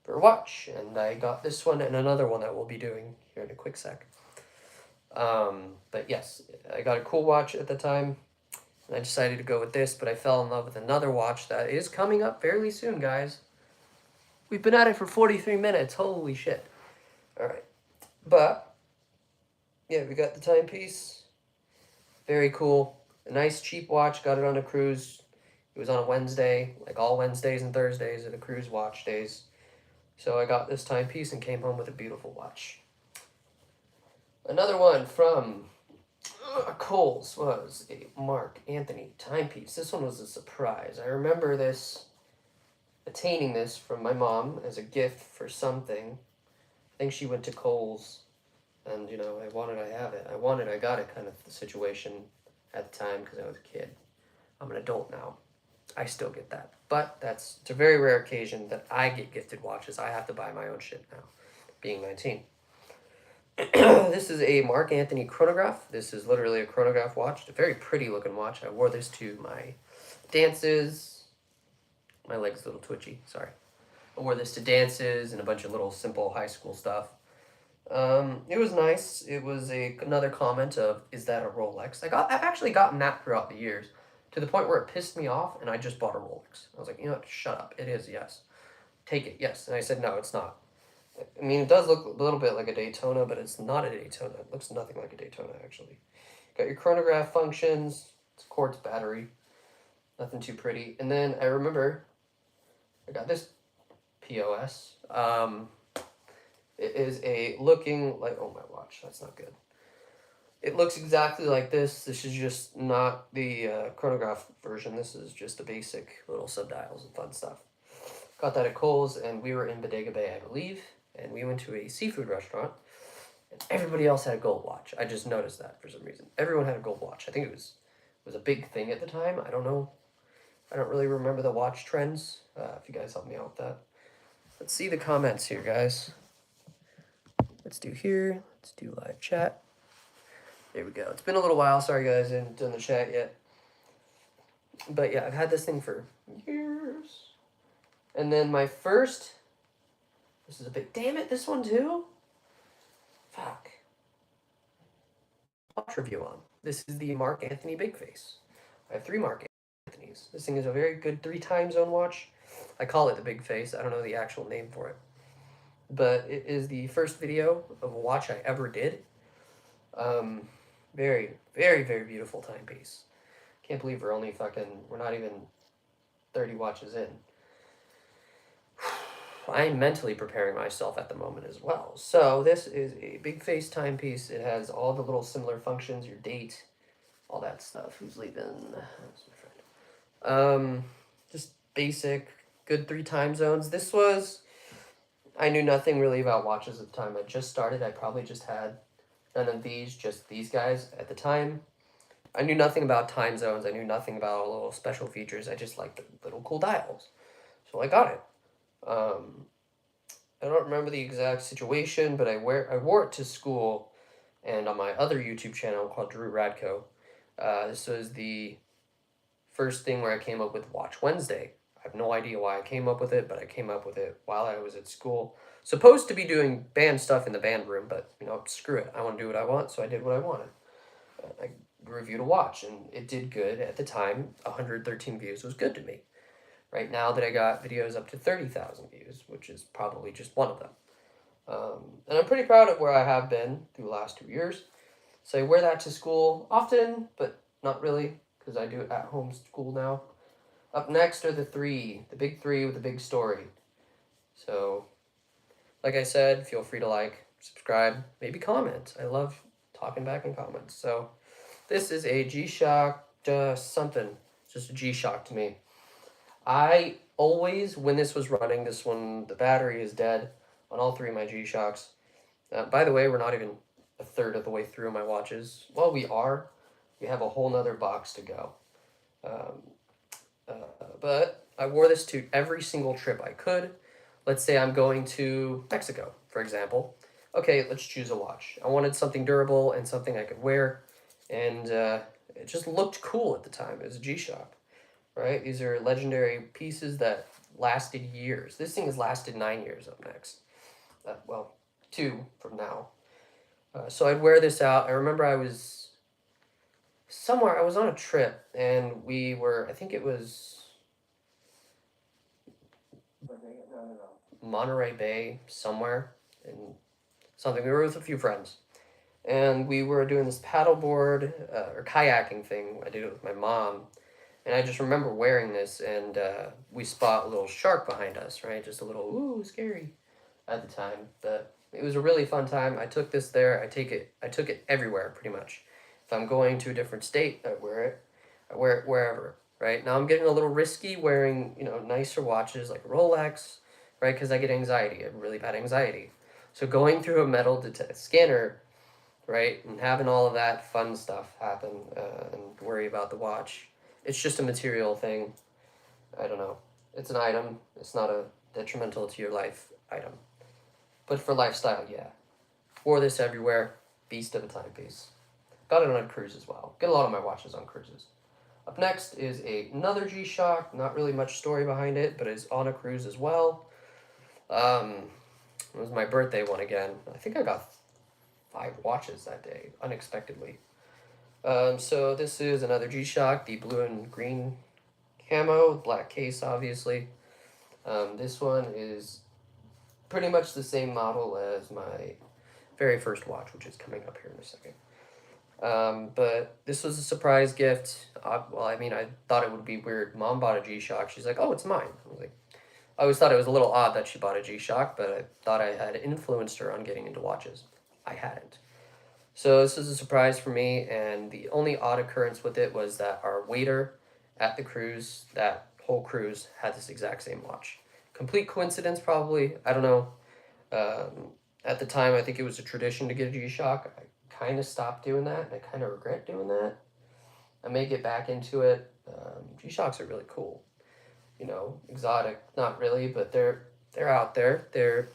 for a watch. And I got this one and another one that we'll be doing here in a quick sec. But yes, I got a cool watch at the time. And I decided to go with this, but I fell in love with another watch that is coming up fairly soon, guys. We've been at it for 43 minutes. Holy shit. Alright. But, yeah, we got the timepiece. Very cool. A nice cheap watch. Got it on a cruise. It was on a Wednesday. Like all Wednesdays and Thursdays are the cruise watch days. So I got this timepiece and came home with a beautiful watch. Another one from Kohl's was a Mark Anthony timepiece. This one was a surprise. I remember attaining this from my mom as a gift for something. I think she went to Kohl's and, you know, I have it. I got it kind of the situation at the time because I was a kid. I'm an adult now. I still get that. But it's a very rare occasion that I get gifted watches. I have to buy my own shit now, being 19. This is a Mark Anthony chronograph. This is literally a chronograph watch. It's a very pretty looking watch. I wore this to my dances. My leg's a little twitchy, sorry. I wore this to dances and a bunch of little simple high school stuff. It was nice. It was another comment of, is that a Rolex? I've actually gotten that throughout the years, to the point where it pissed me off, and I just bought a Rolex. I was like, you know what, shut up. It is, yes. Take it, yes. And I said, no, it's not. I mean, it does look a little bit like a Daytona, but it's not a Daytona. It looks nothing like a Daytona, actually. Got your chronograph functions. It's a quartz battery. Nothing too pretty. And then I remember I got this POS. It is looking like, oh, my watch. That's not good. It looks exactly like this. This is just not the chronograph version. This is just the basic little subdials and fun stuff. Got that at Kohl's, and we were in Bodega Bay, I believe. And we went to a seafood restaurant. And everybody else had a gold watch. I just noticed that for some reason. Everyone had a gold watch. I think it was a big thing at the time. I don't know. I don't really remember the watch trends. If you guys help me out with that. Let's see the comments here, guys. Let's do here. Let's do live chat. There we go. It's been a little while. Sorry, guys, I haven't done the chat yet. But yeah, I've had this thing for years. And then my first. This is a big. Damn it, this one too? Fuck. Watch review on. This is the Mark Anthony Big Face. I have 3 Mark Anthony's. This thing is a very good 3 time zone watch. I call it the Big Face. I don't know the actual name for it. But it is the first video of a watch I ever did. Very, very, very beautiful timepiece. Can't believe we're not even 30 watches in. I'm mentally preparing myself at the moment as well. So this is a Big Face timepiece. It has all the little similar functions, your date, all that stuff. Who's leaving? That's my friend. Just basic, good 3 time zones. I knew nothing really about watches at the time. I just started. I probably just had none of these, just these guys at the time. I knew nothing about time zones. I knew nothing about all the little special features. I just liked the little cool dials. So I got it. I don't remember the exact situation, but I wore it to school and on my other YouTube channel called Drew Radko. This was the first thing where I came up with Watch Wednesday. I have no idea why I came up with it, but I came up with it while I was at school. Supposed to be doing band stuff in the band room, but screw it. I want to do what I want, so I did what I wanted. I reviewed a watch, and it did good at the time. 113 views was good to me. Right now that I got videos up to 30,000 views, which is probably just one of them. And I'm pretty proud of where I have been through the last 2 years. So I wear that to school often, but not really, because I do it at home school now. Up next are the big 3 with a big story. So, like I said, feel free to like, subscribe, maybe comment. I love talking back in comments. So, this is a G-Shock something. Just a G-Shock to me. I always, when this was running, this one, the battery is dead on all 3 of my G-Shocks. By the way, we're not even a third of the way through my watches. Well, we are. We have a whole nother box to go. But I wore this to every single trip I could. Let's say I'm going to Mexico, for example. Okay, let's choose a watch. I wanted something durable and something I could wear. And it just looked cool at the time. It was a G-Shock, right? These are legendary pieces that lasted years. This thing has lasted 9 years up next. 2 from now. So I'd wear this out. I remember I was on a trip, and I think it was Monterey Bay, somewhere, and something. We were with a few friends, and we were doing this paddleboard or kayaking thing. I did it with my mom, and I just remember wearing this, and we spot a little shark behind us, right? Just a little, ooh, scary at the time, but it was a really fun time. I took this there. I took it everywhere, pretty much. If I'm going to a different state, I wear it. I wear it wherever, right? Now I'm getting a little risky wearing, nicer watches like Rolex, right? Because I get anxiety. I have really bad anxiety. So going through a metal scanner, right, and having all of that fun stuff happen and worry about the watch, it's just a material thing. I don't know. It's an item. It's not a detrimental to your life item. But for lifestyle, yeah. Wore this everywhere. Beast of a timepiece. Got it on a cruise as well. Get a lot of my watches on cruises. Up next is another G-Shock. Not really much story behind it, but it's on a cruise as well. It was my birthday one again. I think I got 5 watches that day, unexpectedly. So this is another G-Shock, the blue and green camo, black case, obviously. This one is pretty much the same model as my very first watch, which is coming up here in a second. But this was a surprise gift. I thought it would be weird. Mom bought a G-Shock. She's like, oh, it's mine. I always thought it was a little odd that she bought a G-Shock, but I thought I had influenced her on getting into watches. I hadn't. So this is a surprise for me, and the only odd occurrence with it was that our waiter at the cruise, that whole cruise, had this exact same watch. Complete coincidence, probably. I don't know. At the time, I think it was a tradition to get a G-Shock. I kind of stopped doing that, and I kind of regret doing that. I may get back into it. G-Shocks are really cool. Exotic, not really, but they're out there. They're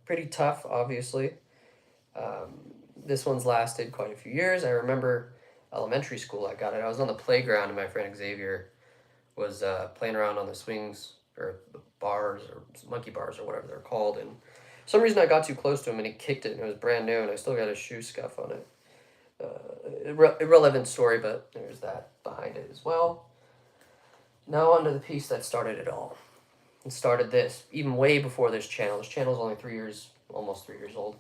pretty tough, obviously. This one's lasted quite a few years. I remember elementary school. I got it. I was on the playground, and my friend Xavier was playing around on the swings or the bars or monkey bars or whatever they're called, and for some reason I got too close to him and he kicked it, and it was brand new, and I still got a shoe scuff on it. Irrelevant story, but there's that behind it as well. Now on to the piece that started it all. It started this even way before this channel. This channel's only 3 years, almost 3 years old.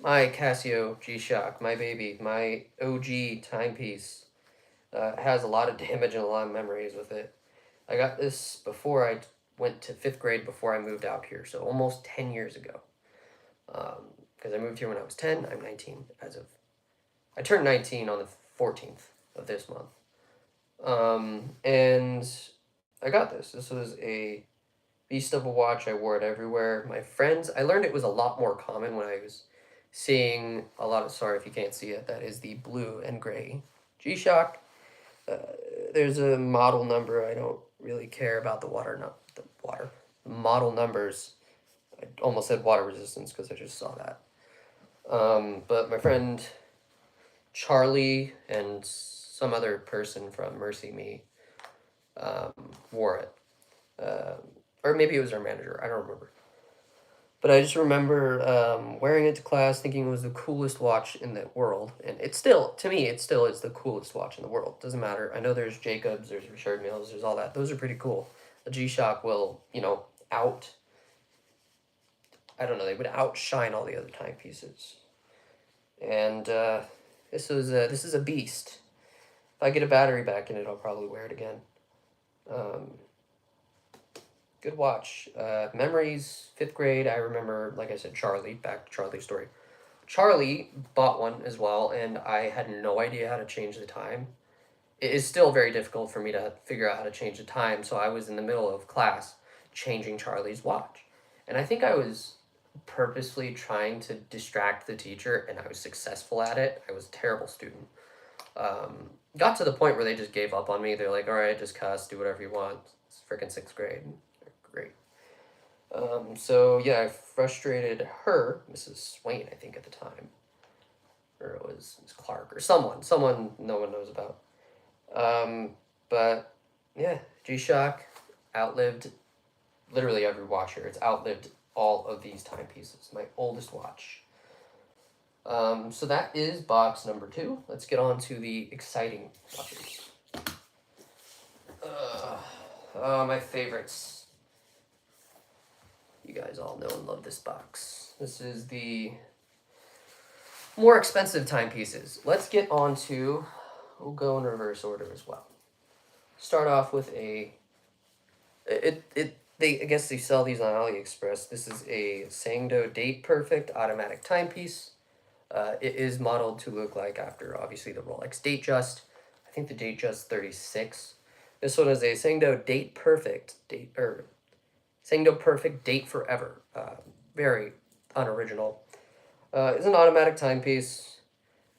My Casio G-Shock, my baby, my OG timepiece, has a lot of damage and a lot of memories with it. I got this before I went to 5th grade, before I moved out here, so almost 10 years ago. Because I moved here when I was 10, I'm 19 I turned 19 on the 14th of this month. And I got this. This was a beast of a watch. I wore it everywhere. My friends, I learned it was a lot more common when I was seeing a lot of, sorry if you can't see it, that is the blue and gray G-Shock. There's a model number. I don't really care about the model numbers. I almost said water resistance because I just saw that. But my friend Charlie and some other person from Mercy Me wore it. Or maybe it was our manager. I don't remember. But I just remember wearing it to class, thinking it was the coolest watch in the world. And to me, it still is the coolest watch in the world. Doesn't matter. I know there's Jacobs, there's Richard Milles, there's all that. Those are pretty cool. A G-Shock will, they would outshine all the other timepieces. And this is a beast. If I get a battery back in it, I'll probably wear it again. Good watch. Memories, 5th grade, I remember, like I said, Charlie, back to Charlie's story. Charlie bought one as well, and I had no idea how to change the time. It is still very difficult for me to figure out how to change the time, so I was in the middle of class changing Charlie's watch. And I think I was purposefully trying to distract the teacher, and I was successful at it. I was a terrible student. Got to the point where they just gave up on me. They're like, all right, just cuss, do whatever you want. It's freaking 6th grade. Great. So yeah, I frustrated her, Mrs. Swain, I think at the time. Or it was Clark or someone no one knows about. But yeah, G-Shock outlived literally every watch here. It's outlived all of these timepieces. My oldest watch. So that is box number 2. Let's get on to the exciting watches. My favorites. You guys all know and love this box. This is the more expensive timepieces. Let's get on to, we'll go in reverse order as well. Start off with I guess they sell these on AliExpress. This is a Sangdo Date Perfect automatic timepiece. It is modeled to look like after, obviously, the Rolex Datejust. I think the Datejust 36. This one is a Sangdo Date Perfect Sangdo Perfect Date Forever. Very unoriginal. It's an automatic timepiece.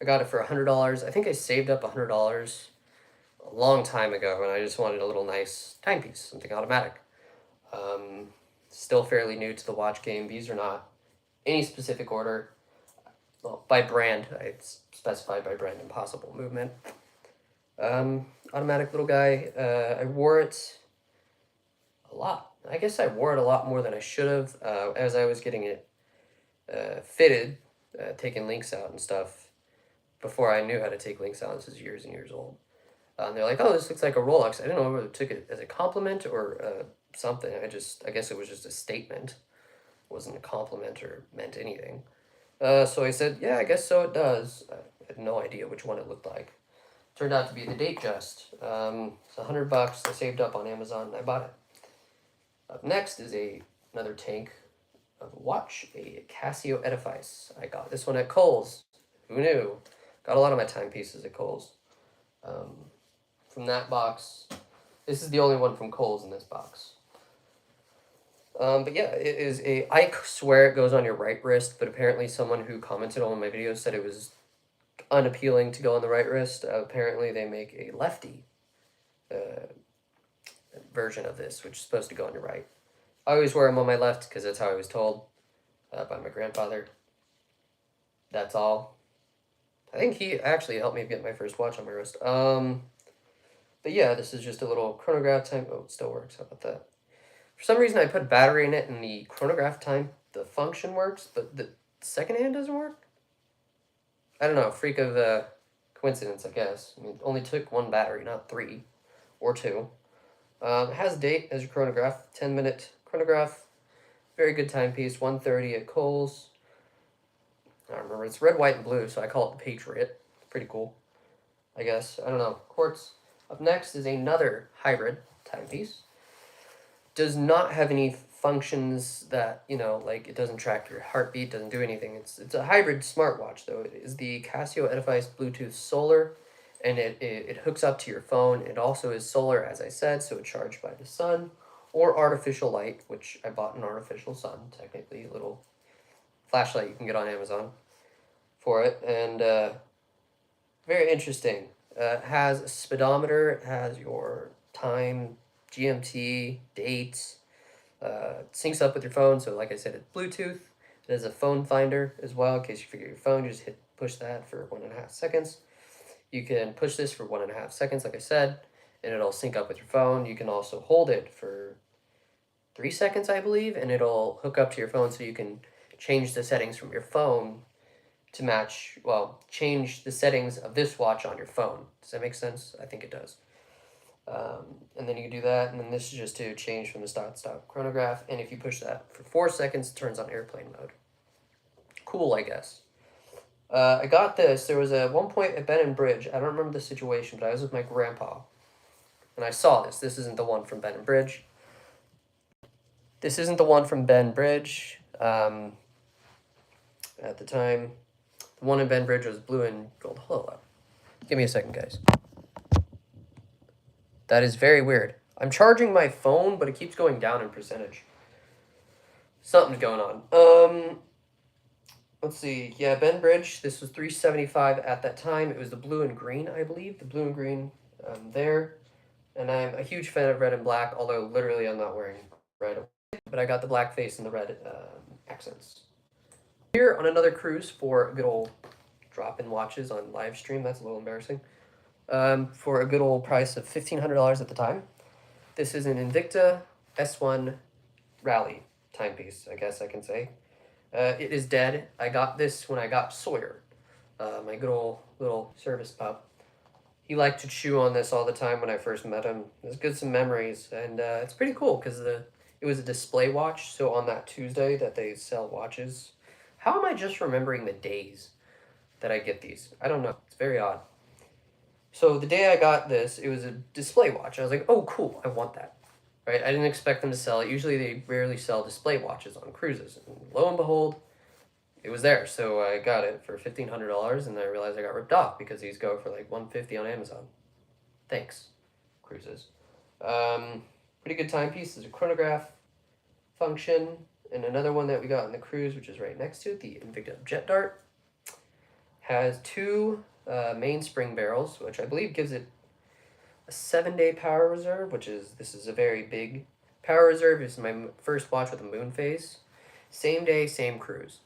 I got it for $100. I think I saved up $100 a long time ago, and I just wanted a little nice timepiece, something automatic. Still fairly new to the watch game. These are not any specific order. Well, by brand. It's specified by brand, Impossible Movement. Automatic little guy. I wore it a lot. I guess I wore it a lot more than I should have as I was getting it fitted, taking links out and stuff, before I knew how to take links out. This is years and years old. They're like, oh, this looks like a Rolex. I didn't know whether it took it as a compliment or something. I guess it was just a statement. It wasn't a compliment or meant anything. So I said, yeah, I guess so it does. I had no idea which one it looked like. Turned out to be the Datejust. It's $100. I saved up on Amazon and I bought it. Up next is another tank of a watch, a Casio Edifice. I got this one at Kohl's. Who knew? Got a lot of my timepieces at Kohl's. From that box, this is the only one from Kohl's in this box. But yeah, it is a. I swear it goes on your right wrist, but apparently someone who commented on my video said it was unappealing to go on the right wrist. Apparently they make a lefty uh, version of this, which is supposed to go on your right. I always wear them on my left because that's how I was told by my grandfather. That's all. I think he actually helped me get my first watch on my wrist. But yeah, this is just a little chronograph time. Oh, it still works. How about that? For some reason, I put battery in it, and the chronograph time, the function works, but the second hand doesn't work. I don't know. Freak of coincidence, I guess. I mean, it only took one battery, not 3 or 2. It has date as your chronograph. 10-minute chronograph. Very good timepiece. 1:30 at Kohl's. I don't remember. It's red, white, and blue, so I call it the Patriot. Pretty cool, I guess. I don't know. Quartz. Up next is another hybrid timepiece. Does not have any functions that, like it doesn't track your heartbeat, doesn't do anything. It's a hybrid smartwatch, though. It is the Casio Edifice Bluetooth Solar, and it hooks up to your phone. It also is solar, as I said, so it's charged by the sun or artificial light, which I bought an artificial sun, technically, a little flashlight you can get on Amazon for it, and very interesting. Has a speedometer, it has your time, GMT, dates, syncs up with your phone. So, like I said, it's Bluetooth. It has a phone finder as well, in case you forget your phone. You just push that for 1.5 seconds. You can push this for 1.5 seconds, like I said, and it'll sync up with your phone. You can also hold it for 3 seconds, I believe, and it'll hook up to your phone, so you can change the settings from your phone to match, well, change the settings of this watch on your phone. Does that make sense? I think it does. And then you can do that, and then this is just to change from the stop chronograph, and if you push that for 4 seconds, it turns on airplane mode. Cool, I guess. I got this. There was one point at Ben and Bridge. I don't remember the situation, but I was with my grandpa, and I saw this. This isn't the one from Ben and Bridge. This isn't the one from Ben Bridge. At the time, the one in Ben Bridge was blue and gold. Hold up. Give me a second, guys. That is very weird. I'm charging my phone, but it keeps going down in percentage. Something's going on. Let's see. Yeah, Ben Bridge. This was $375 at that time. It was the blue and green, I believe. The blue and green there. And I'm a huge fan of red and black, although literally I'm not wearing red. But I got the black face and the red accents. Here on another cruise for good old drop-in watches on live stream. That's a little embarrassing. For a good old price of $1,500 at the time. This is an Invicta S1 Rally timepiece, I guess I can say. It is dead. I got this when I got Sawyer, my good old little service pup. He liked to chew on this all the time when I first met him. There's good some memories, and it's pretty cool because it was a display watch. So on that Tuesday that they sell watches, how am I just remembering the days that I get these? I don't know. It's very odd. So the day I got this, it was a display watch. I was like, oh, cool, I want that. Right? I didn't expect them to sell it. Usually they rarely sell display watches on cruises. And lo and behold, it was there. So I got it for $1,500, and I realized I got ripped off because these go for like $150 on Amazon. Thanks, cruises. Pretty good timepiece. There's a chronograph function, and another one that we got on the cruise, which is right next to it, the Invicta Jet Dart, has 2 main spring barrels, which I believe gives it a 7-day power reserve, this is a very big power reserve. This is my first watch with a moon phase. Same day, same cruise.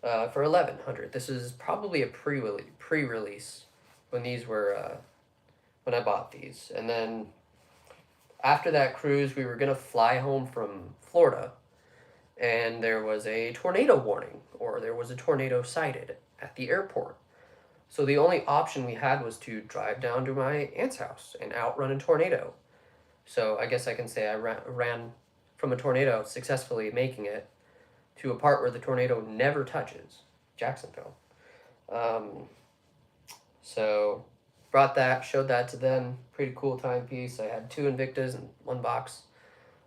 For $1,100. This is probably a pre-release when these were when I bought these. And then after that cruise, we were gonna fly home from Florida, and there was a tornado warning, or there was a tornado sighted at the airport. So the only option we had was to drive down to my aunt's house and outrun a tornado. So I guess I can say I ran from a tornado, successfully making it to a part where the tornado never touches, Jacksonville. So showed that to them. Pretty cool timepiece. I had 2 Invictas in one box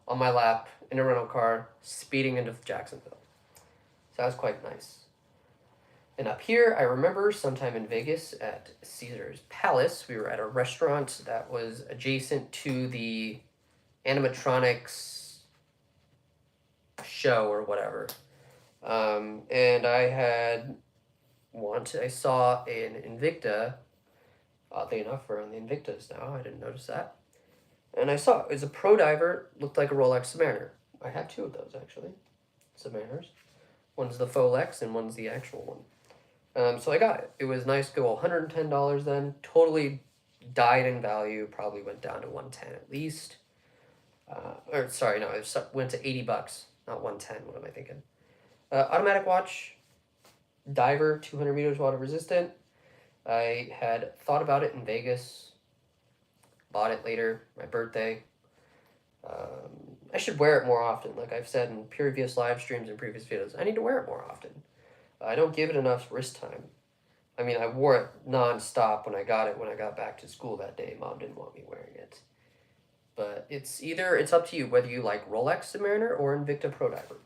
on my lap in a rental car, speeding into Jacksonville. So that was quite nice. And up here, I remember sometime in Vegas at Caesar's Palace, we were at a restaurant that was adjacent to the animatronics show or whatever. And I saw an Invicta. Oddly enough, we're on the Invictas now. I didn't notice that. And I saw it was a Pro Diver, looked like a Rolex Submariner. I have two of those actually, Submariners. One's the Folex and one's the actual one. So I got it. It was nice. Go $110 then. Totally died in value. Probably went down to 110 at least. Or sorry, no, it went to $80, not 110. What am I thinking? Automatic watch, diver, 200 meters water resistant. I had thought about it in Vegas. Bought it later, my birthday. I should wear it more often. Like I've said in previous live streams and previous videos, I need to wear it more often. I don't give it enough wrist time. I mean, I wore it non-stop when I got it when I got back to school that day. Mom didn't want me wearing it. But it's up to you whether you like Rolex Submariner or Invicta Pro Diver.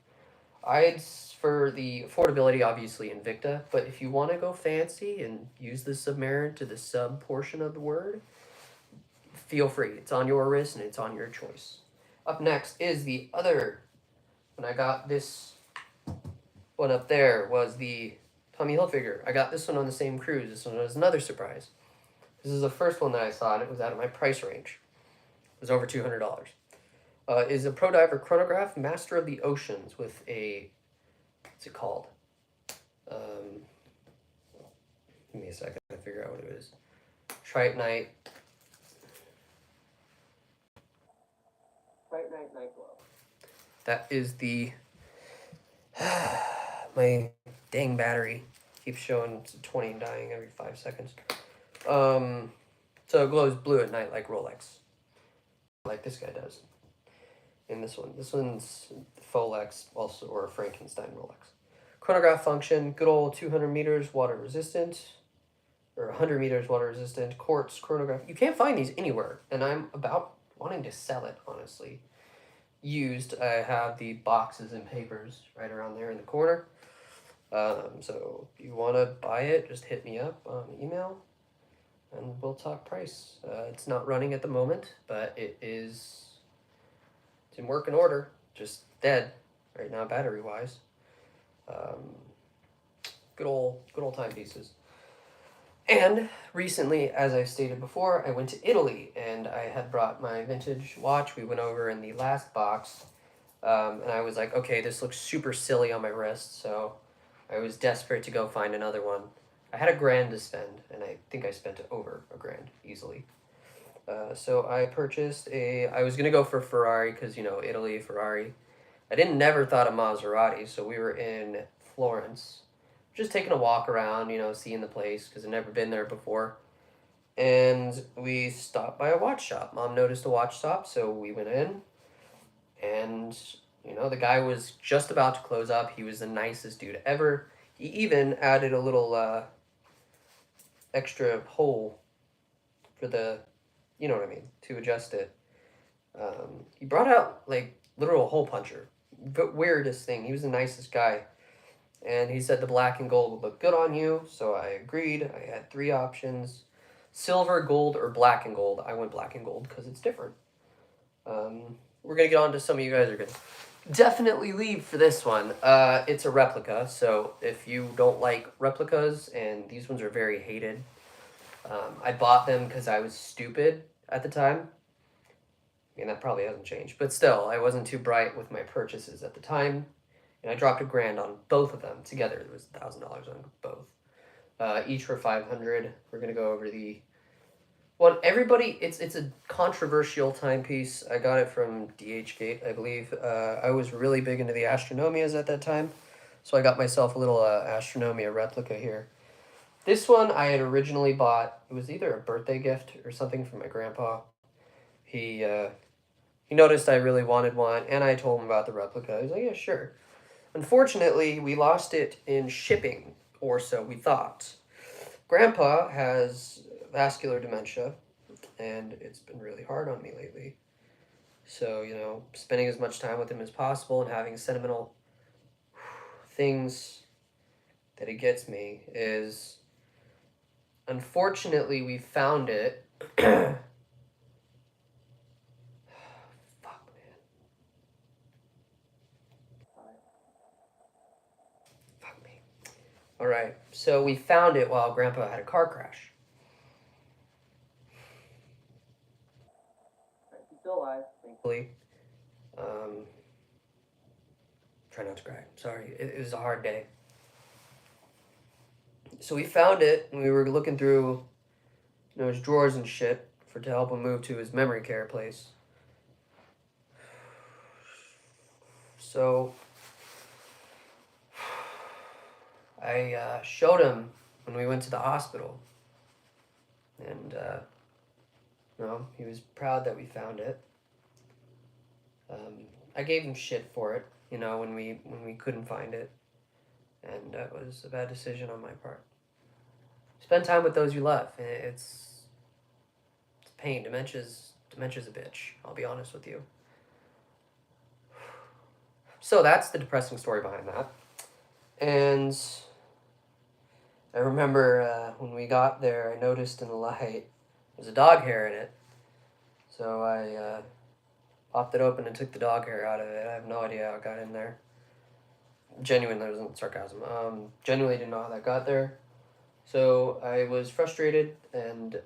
For the affordability, obviously Invicta, but if you want to go fancy and use the Submariner to the sub portion of the word, feel free. It's on your wrist and it's on your choice. Up next is the other. When I got this one up there was the Tommy Hilfiger. I got this one on the same cruise. This one was another surprise. This is the first one that I saw, and it was out of my price range. It was over $200. Is a Pro Diver chronograph, Master of the Oceans, with a, what's it called? Give me a second to figure out what it is. Tritonite Night Glow. That is the, my dang battery keeps showing 20 and dying every 5 seconds. So it glows blue at night like Rolex. Like this guy does. And this one's Folex, also, or Frankenstein Rolex. Chronograph function, good old 200 meters water resistant, or 100 meters water resistant, quartz chronograph. You can't find these anywhere, and I'm about wanting to sell it, honestly. Used, I have the boxes and papers right around there in the corner. So if you want to buy it, just hit me up on email, and we'll talk price. It's not running at the moment, but it's in working order, just dead right now, battery wise. Good old timepieces. And recently, as I stated before, I went to Italy and I had brought my vintage watch. We went over in the last box, and I was like, okay, this looks super silly on my wrist, so I was desperate to go find another one. I had $1,000 to spend, and I think I spent over $1,000 easily. So I purchased I was gonna go for Ferrari because, Italy, Ferrari. I never thought of Maserati, so we were in Florence, just taking a walk around, seeing the place because I'd never been there before. And we stopped by a watch shop. Mom noticed a watch shop, so we went in. And, the guy was just about to close up. He was the nicest dude ever. He even added a little extra hole for the, you know what I mean, to adjust it. He brought out, like, literal hole puncher. But weirdest thing. He was the nicest guy. And he said the black and gold would look good on you, so I agreed. I had 3 options: silver, gold, or black and gold. I went black and gold because it's different. We're going to get on to some of you guys are going to definitely leave for this one. It's a replica, so if you don't like replicas, and these ones are very hated, I bought them because I was stupid at the time. I mean, that probably hasn't changed, but still, I wasn't too bright with my purchases at the time. And I dropped $1,000 on both of them together. There was $1,000 on both. Each were $500. We're gonna go over the one. Everybody, it's a controversial timepiece. I got it from DHgate, I believe. I was really big into the Astronomias at that time, so I got myself a little Astronomia replica here. This one I had originally bought. It was either a birthday gift or something from my grandpa. He noticed I really wanted one, and I told him about the replica. He was like, yeah, sure. Unfortunately, we lost it in shipping, or so we thought. Grandpa has vascular dementia, and it's been really hard on me lately. So, spending as much time with him as possible and having sentimental things that it gets me is, unfortunately, we found it. Alright, so we found it while Grandpa had a car crash. He's still alive, thankfully. Try not to cry. Sorry, it was a hard day. So we found it, and we were looking through, his drawers and shit to help him move to his memory care place. So I showed him when we went to the hospital, and he was proud that we found it. I gave him shit for it, when we couldn't find it, and that was a bad decision on my part. Spend time with those you love. It's pain. Dementia's a bitch. I'll be honest with you. So that's the depressing story behind that. And I remember when we got there, I noticed in the light there's a dog hair in it. So I popped it open and took the dog hair out of it. I have no idea how it got in there. Genuinely, that wasn't sarcasm. Genuinely didn't know how that got there. So I was frustrated, and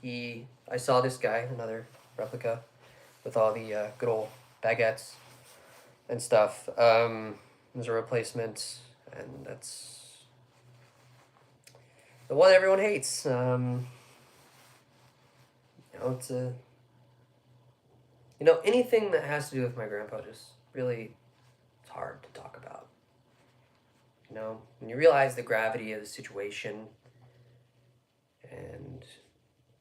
I saw this guy, another replica, with all the good old baguettes and stuff. It was a replacement, and that's the one everyone hates. It's anything that has to do with my grandpa just really, it's hard to talk about. When you realize the gravity of the situation, and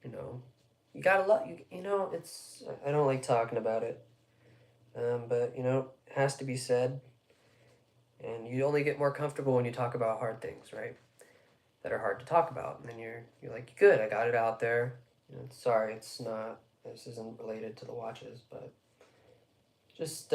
you gotta love it's, I don't like talking about it, but it has to be said, and you only get more comfortable when you talk about hard things, right? That are hard to talk about, and then you're like, good, I got it out there. Sorry, it's not. This isn't related to the watches, but just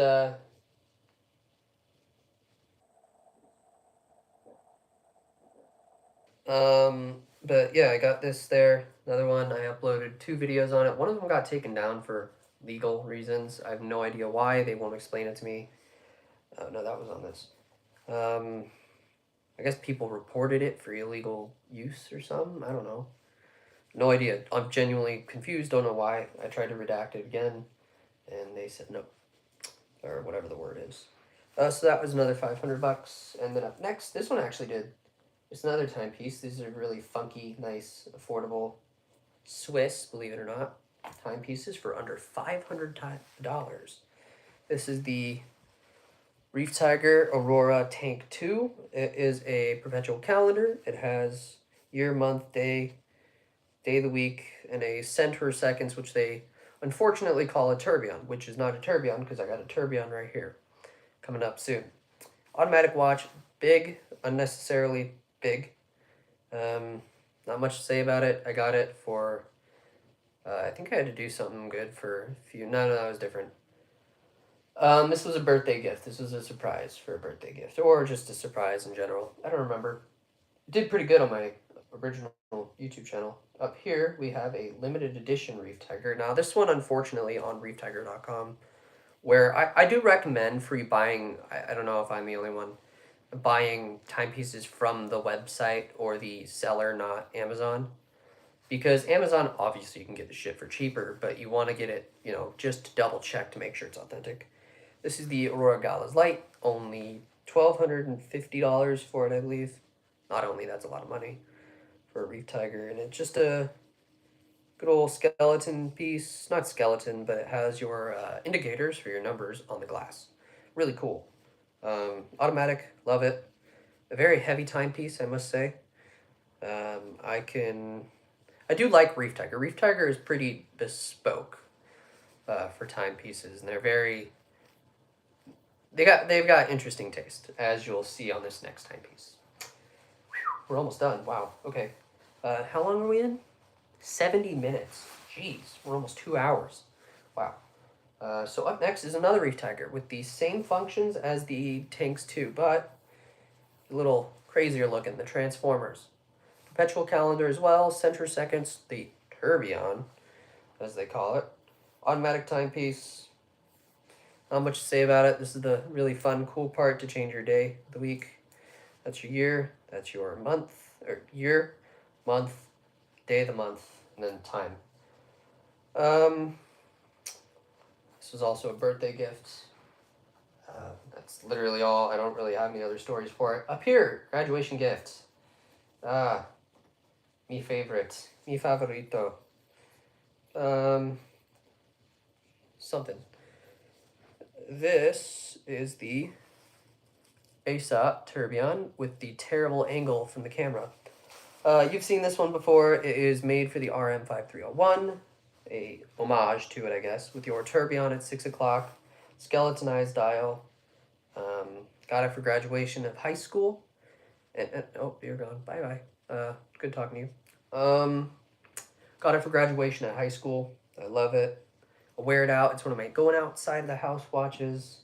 but yeah, I got this there. Another one, I uploaded 2 videos on it. One of them got taken down for legal reasons. I have no idea why. They won't explain it to me. No, that was on this. I guess people reported it for illegal use or something. I don't know. No idea. I'm genuinely confused. Don't know why. I tried to redact it again, and they said no, or whatever the word is. So that was another $500. And then up next, this one actually did. It's another timepiece. These are really funky, nice, affordable Swiss, believe it or not, timepieces for under $500. This is the Reef Tiger Aurora Tank 2. It is a perpetual calendar. It has year, month, day of the week, and a cent seconds, which they unfortunately call a tourbillon, which is not a tourbillon because I got a tourbillon right here coming up soon. Automatic watch, big, unnecessarily big. Not much to say about it. I got it for, I think I had to do something good for a few. No, that was different. This was a birthday gift. This was a surprise for a birthday gift, or just a surprise in general. I don't remember. It did pretty good on my original YouTube channel. Up here, we have a limited edition Reef Tiger. Now, this one, unfortunately, on reeftiger.com, where I do recommend for you buying, I don't know if I'm the only one, buying timepieces from the website or the seller, not Amazon. Because Amazon, obviously, you can get the shit for cheaper, but you want to get it, just to double check to make sure it's authentic. This is the Aurora Galas Light, only $1,250 for it, I believe. Not only, that's a lot of money for a Reef Tiger, and it's just a good old skeleton piece. Not skeleton, but it has your indicators for your numbers on the glass. Really cool. Automatic, love it. A very heavy timepiece, I must say. I do like Reef Tiger. Reef Tiger is pretty bespoke for timepieces, and they've got interesting taste, as you'll see on this next timepiece. We're almost done. Wow. Okay. How long are we in? 70 minutes. Jeez, we're almost 2 hours. Wow. So up next is another Reef Tiger with the same functions as the Tanks 2, but a little crazier looking, the Transformers. Perpetual calendar as well, center seconds, the tourbillon, as they call it. Automatic timepiece. Not much to say about it. This is the really fun, cool part to change your day of the week. That's your year. That's your month, or year, month, day of the month, and then time. This was also a birthday gift. That's literally all. I don't really have any other stories for it. Up here, graduation gift. Mi favorite. Mi favorito. Something. This is the ASA Tourbillon with the terrible angle from the camera. You've seen this one before. It is made for the RM5301. A homage to it, I guess, with your tourbillon at 6 o'clock. Skeletonized dial. Got it for graduation of high school. And oh, you're gone. Bye-bye. Good talking to you. Got it for graduation at high school. I love it. I wear it out. It's one of my going outside of the house watches.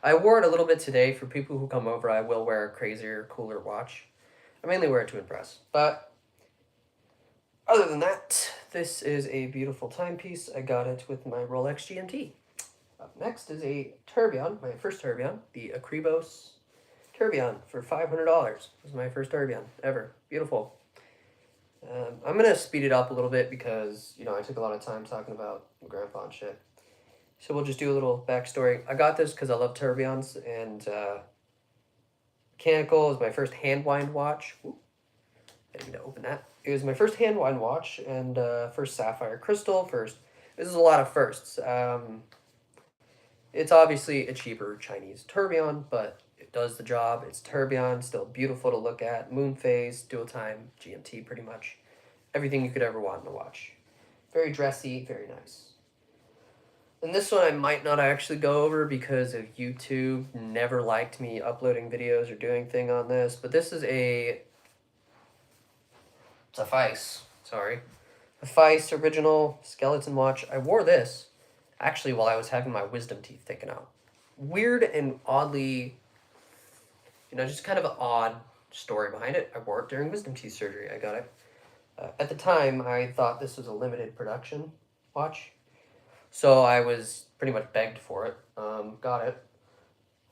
I wore it a little bit today. For people who come over, I will wear a crazier, cooler watch. I mainly wear it to impress. But other than that, this is a beautiful timepiece. I got it with my Rolex GMT. Up next is a tourbillon, my first tourbillon, the Akribos tourbillon for $500. This was my first tourbillon ever. Beautiful. I'm going to speed it up a little bit because, you know, I took a lot of time talking about grandpa and shit. So we'll just do a little backstory. I got this because I love tourbillons, and mechanical is my first hand wind watch. Ooh, I didn't mean to open that. It was my first hand wind watch, and first sapphire crystal. This is a lot of firsts. It's obviously a cheaper Chinese tourbillon, but it does the job. It's tourbillon, still beautiful to look at. Moon phase, dual time, GMT, pretty much everything you could ever want in a watch. Very dressy, very nice. And this one I might not actually go over because of YouTube never liked me uploading videos or doing thing on this, but this is it's a Feiss, sorry. A Feiss original skeleton watch. I wore this actually while I was having my wisdom teeth taken out. Weird and oddly, you know, just kind of an odd story behind it. I wore it during wisdom teeth surgery. I got it. At the time, I thought this was a limited production watch. So I was pretty much begged for it. Got it.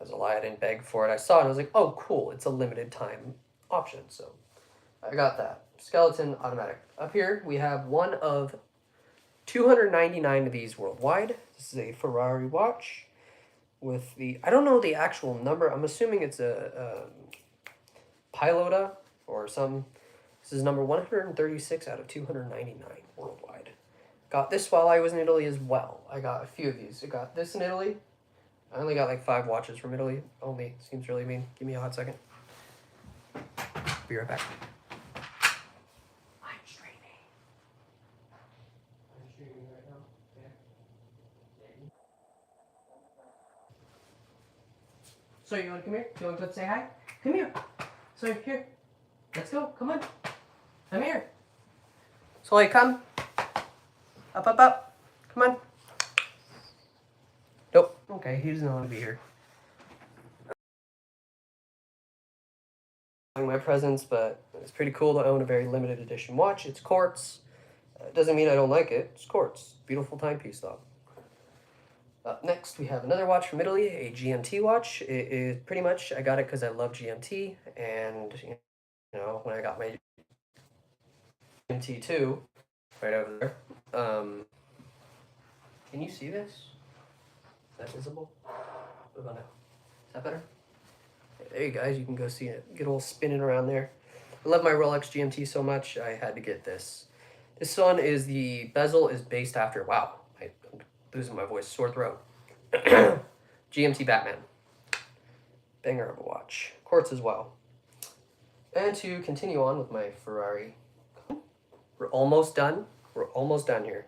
As a lie, I didn't beg for it. I saw it and I was like, oh, cool. It's a limited time option. So I got that. Skeleton automatic. Up here, we have one of 299 of these worldwide. This is a Ferrari watch with the, I don't know the actual number. I'm assuming it's a Pilota or some. This is number 136 out of 299 worldwide. Got this while I was in Italy as well. I got a few of these. I got this in Italy. I only got like 5 watches from Italy. Only. Seems really mean. Give me a hot second. Be right back. I'm streaming. I'm streaming right now. Yeah. So you want to come here? You want to say hi? Come here. So here. Let's go. Come on. Come here. So come. Up, up, up. Come on. Nope. Okay, he doesn't want to be here. My presents, but it's pretty cool to own a very limited edition watch. It's quartz. Doesn't mean I don't like it. It's quartz. Beautiful timepiece, though. Up next, we have another watch from Italy, a GMT watch. It is pretty much, I got it because I love GMT, and, you know, when I got my GMT2, right over there, can you see this? Is that visible? What about now? Is that better? There you guys, you can go see it. Get a little spinning around there. I love my Rolex GMT so much, I had to get this. This one is the bezel is based after, wow, I'm losing my voice, sore throat. GMT Batman. Banger of a watch. Quartz as well. And to continue on with my Ferrari. We're almost done. We're almost done here.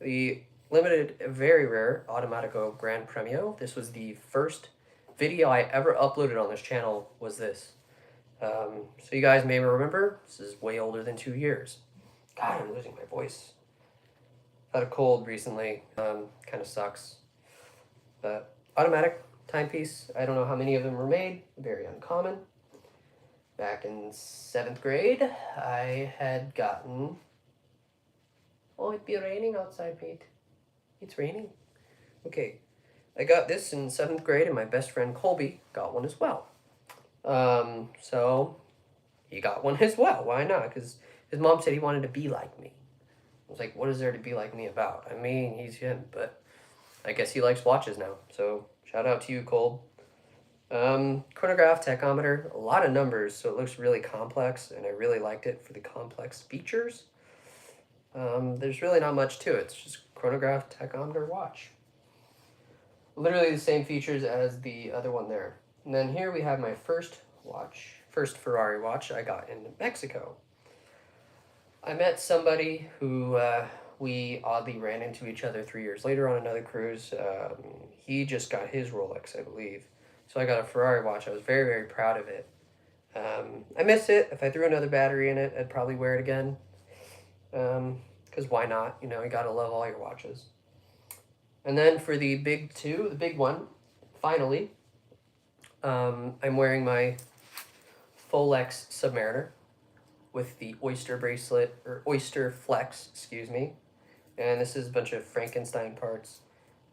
The limited, very rare Automatico Gran Premio. This was the first video I ever uploaded on this channel was this. So you guys may remember, this is way older than 2 years. God, I'm losing my voice. Had a cold recently, kind of sucks. But automatic timepiece, I don't know how many of them were made, very uncommon. Back in 7th grade, I had gotten, oh, it'd be raining outside, Pete. It's raining. Okay, I got this in 7th grade, and my best friend Colby got one as well. So he got one as well. Why not? Because his mom said he wanted to be like me. I was like, what is there to be like me about? I mean, he's him, but I guess he likes watches now. So shout out to you, Cole. Chronograph, tachometer, a lot of numbers, so it looks really complex, and I really liked it for the complex features. There's really not much to it. It's just chronograph, tachometer, watch. Literally the same features as the other one there. And then here we have my first Ferrari watch I got in Mexico. I met somebody who we oddly ran into each other 3 years later on another cruise. He just got his Rolex, I believe. So I got a Ferrari watch. I was very, very proud of it. I miss it. If I threw another battery in it, I'd probably wear it again. Because why not? You know, you gotta love all your watches. And then for the big two, the big one, finally, I'm wearing my Folex Submariner with the Oyster bracelet, or Oyster Flex, excuse me. And this is a bunch of Frankenstein parts.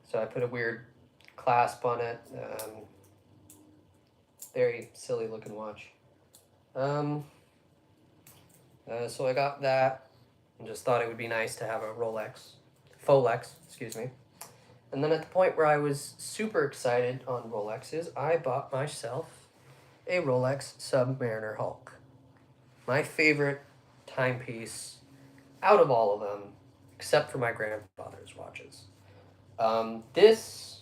So I put a weird clasp on it. Very silly looking watch. So I got that and just thought it would be nice to have a Folex, excuse me. And then at the point where I was super excited on Rolexes, I bought myself a Rolex Submariner Hulk. My favorite timepiece out of all of them, except for my grandfather's watches. This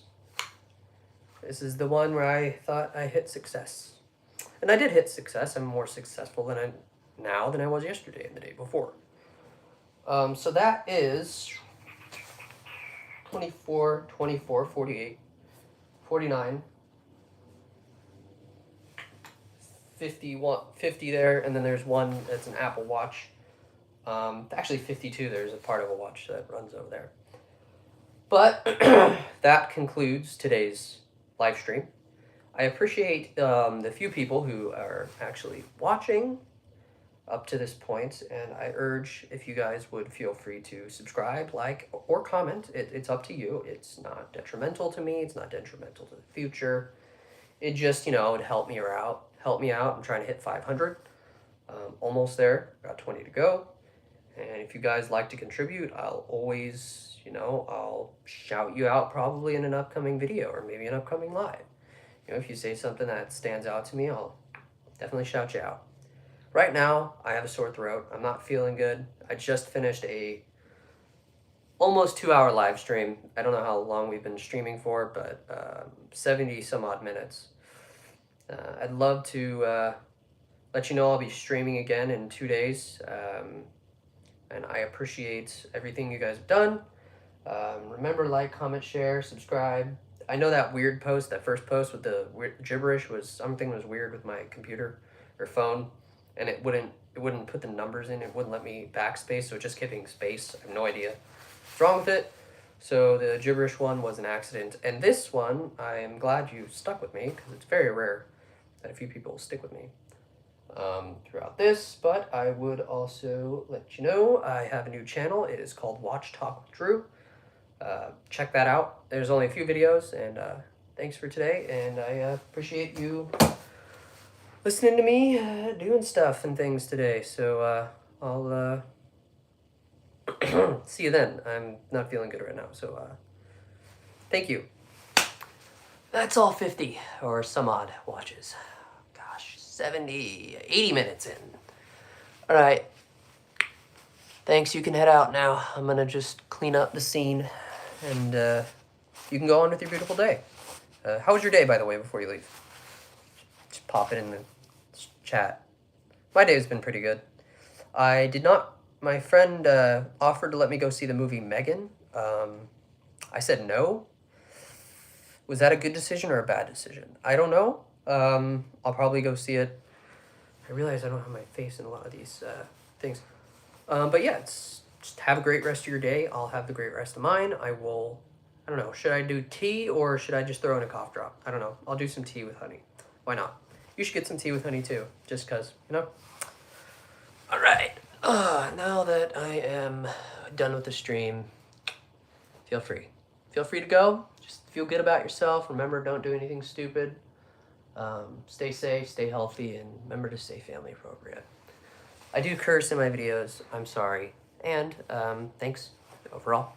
is the one where I thought I hit success. And I did hit success. I'm more successful than I was yesterday and the day before. So that is 24, 24, 48, 49, 51, 50 there, and then there's one that's an Apple Watch. Actually 52, there's a part of a watch that runs over there. But that concludes today's live stream. I appreciate the few people who are actually watching up to this point, and I urge if you guys would feel free to subscribe, like, or comment. It's up to you. It's not detrimental to me. It's not detrimental to the future. It just, you know, would help me out. I'm trying to hit 500. Almost there. Got 20 to go. And if you guys like to contribute, I'll always, you know, I'll shout you out probably in an upcoming video or maybe an upcoming live. You know, if you say something that stands out to me, I'll definitely shout you out. Right now, I have a sore throat. I'm not feeling good. I just finished a almost 2-hour live stream. I don't know how long we've been streaming for, but 70 some odd minutes. I'd love to let you know I'll be streaming again in 2 days. And I appreciate everything you guys have done. Remember, like, comment, share, subscribe. I know that weird post, that first post with the weird gibberish something was weird with my computer or phone, and it wouldn't put the numbers in. It wouldn't let me backspace, so it just kept giving space. I have no idea what's wrong with it. So the gibberish one was an accident, and this one, I am glad you stuck with me because it's very rare that a few people stick with me throughout this. But I would also let you know I have a new channel. It is called Watch Talk with Drew. Check that out. There's only a few videos, and thanks for today, and I appreciate you listening to me doing stuff and things today. So I'll see you then. I'm not feeling good right now, so thank you. That's all 50 or some odd watches. Gosh, 70, 80 minutes in. All right. Thanks, you can head out now. I'm gonna just clean up the scene, and you can go on with your beautiful day. How was your day, by the way, before you leave? Just pop it in the chat. My day has been pretty good. My friend offered to let me go see the movie Megan. I said no. Was that a good decision or a bad decision? I don't know. I'll probably go see it. I realize I don't have my face in a lot of these things. But yeah, just have a great rest of your day. I'll have the great rest of mine. I don't know, should I do tea or should I just throw in a cough drop? I don't know. I'll do some tea with honey. Why not? You should get some tea with honey too, just because, you know? All right. Now that I am done with the stream, feel free. Feel free to go. Just feel good about yourself. Remember, don't do anything stupid. Stay safe, stay healthy, and remember to stay family appropriate. I do curse in my videos. I'm sorry. And thanks overall.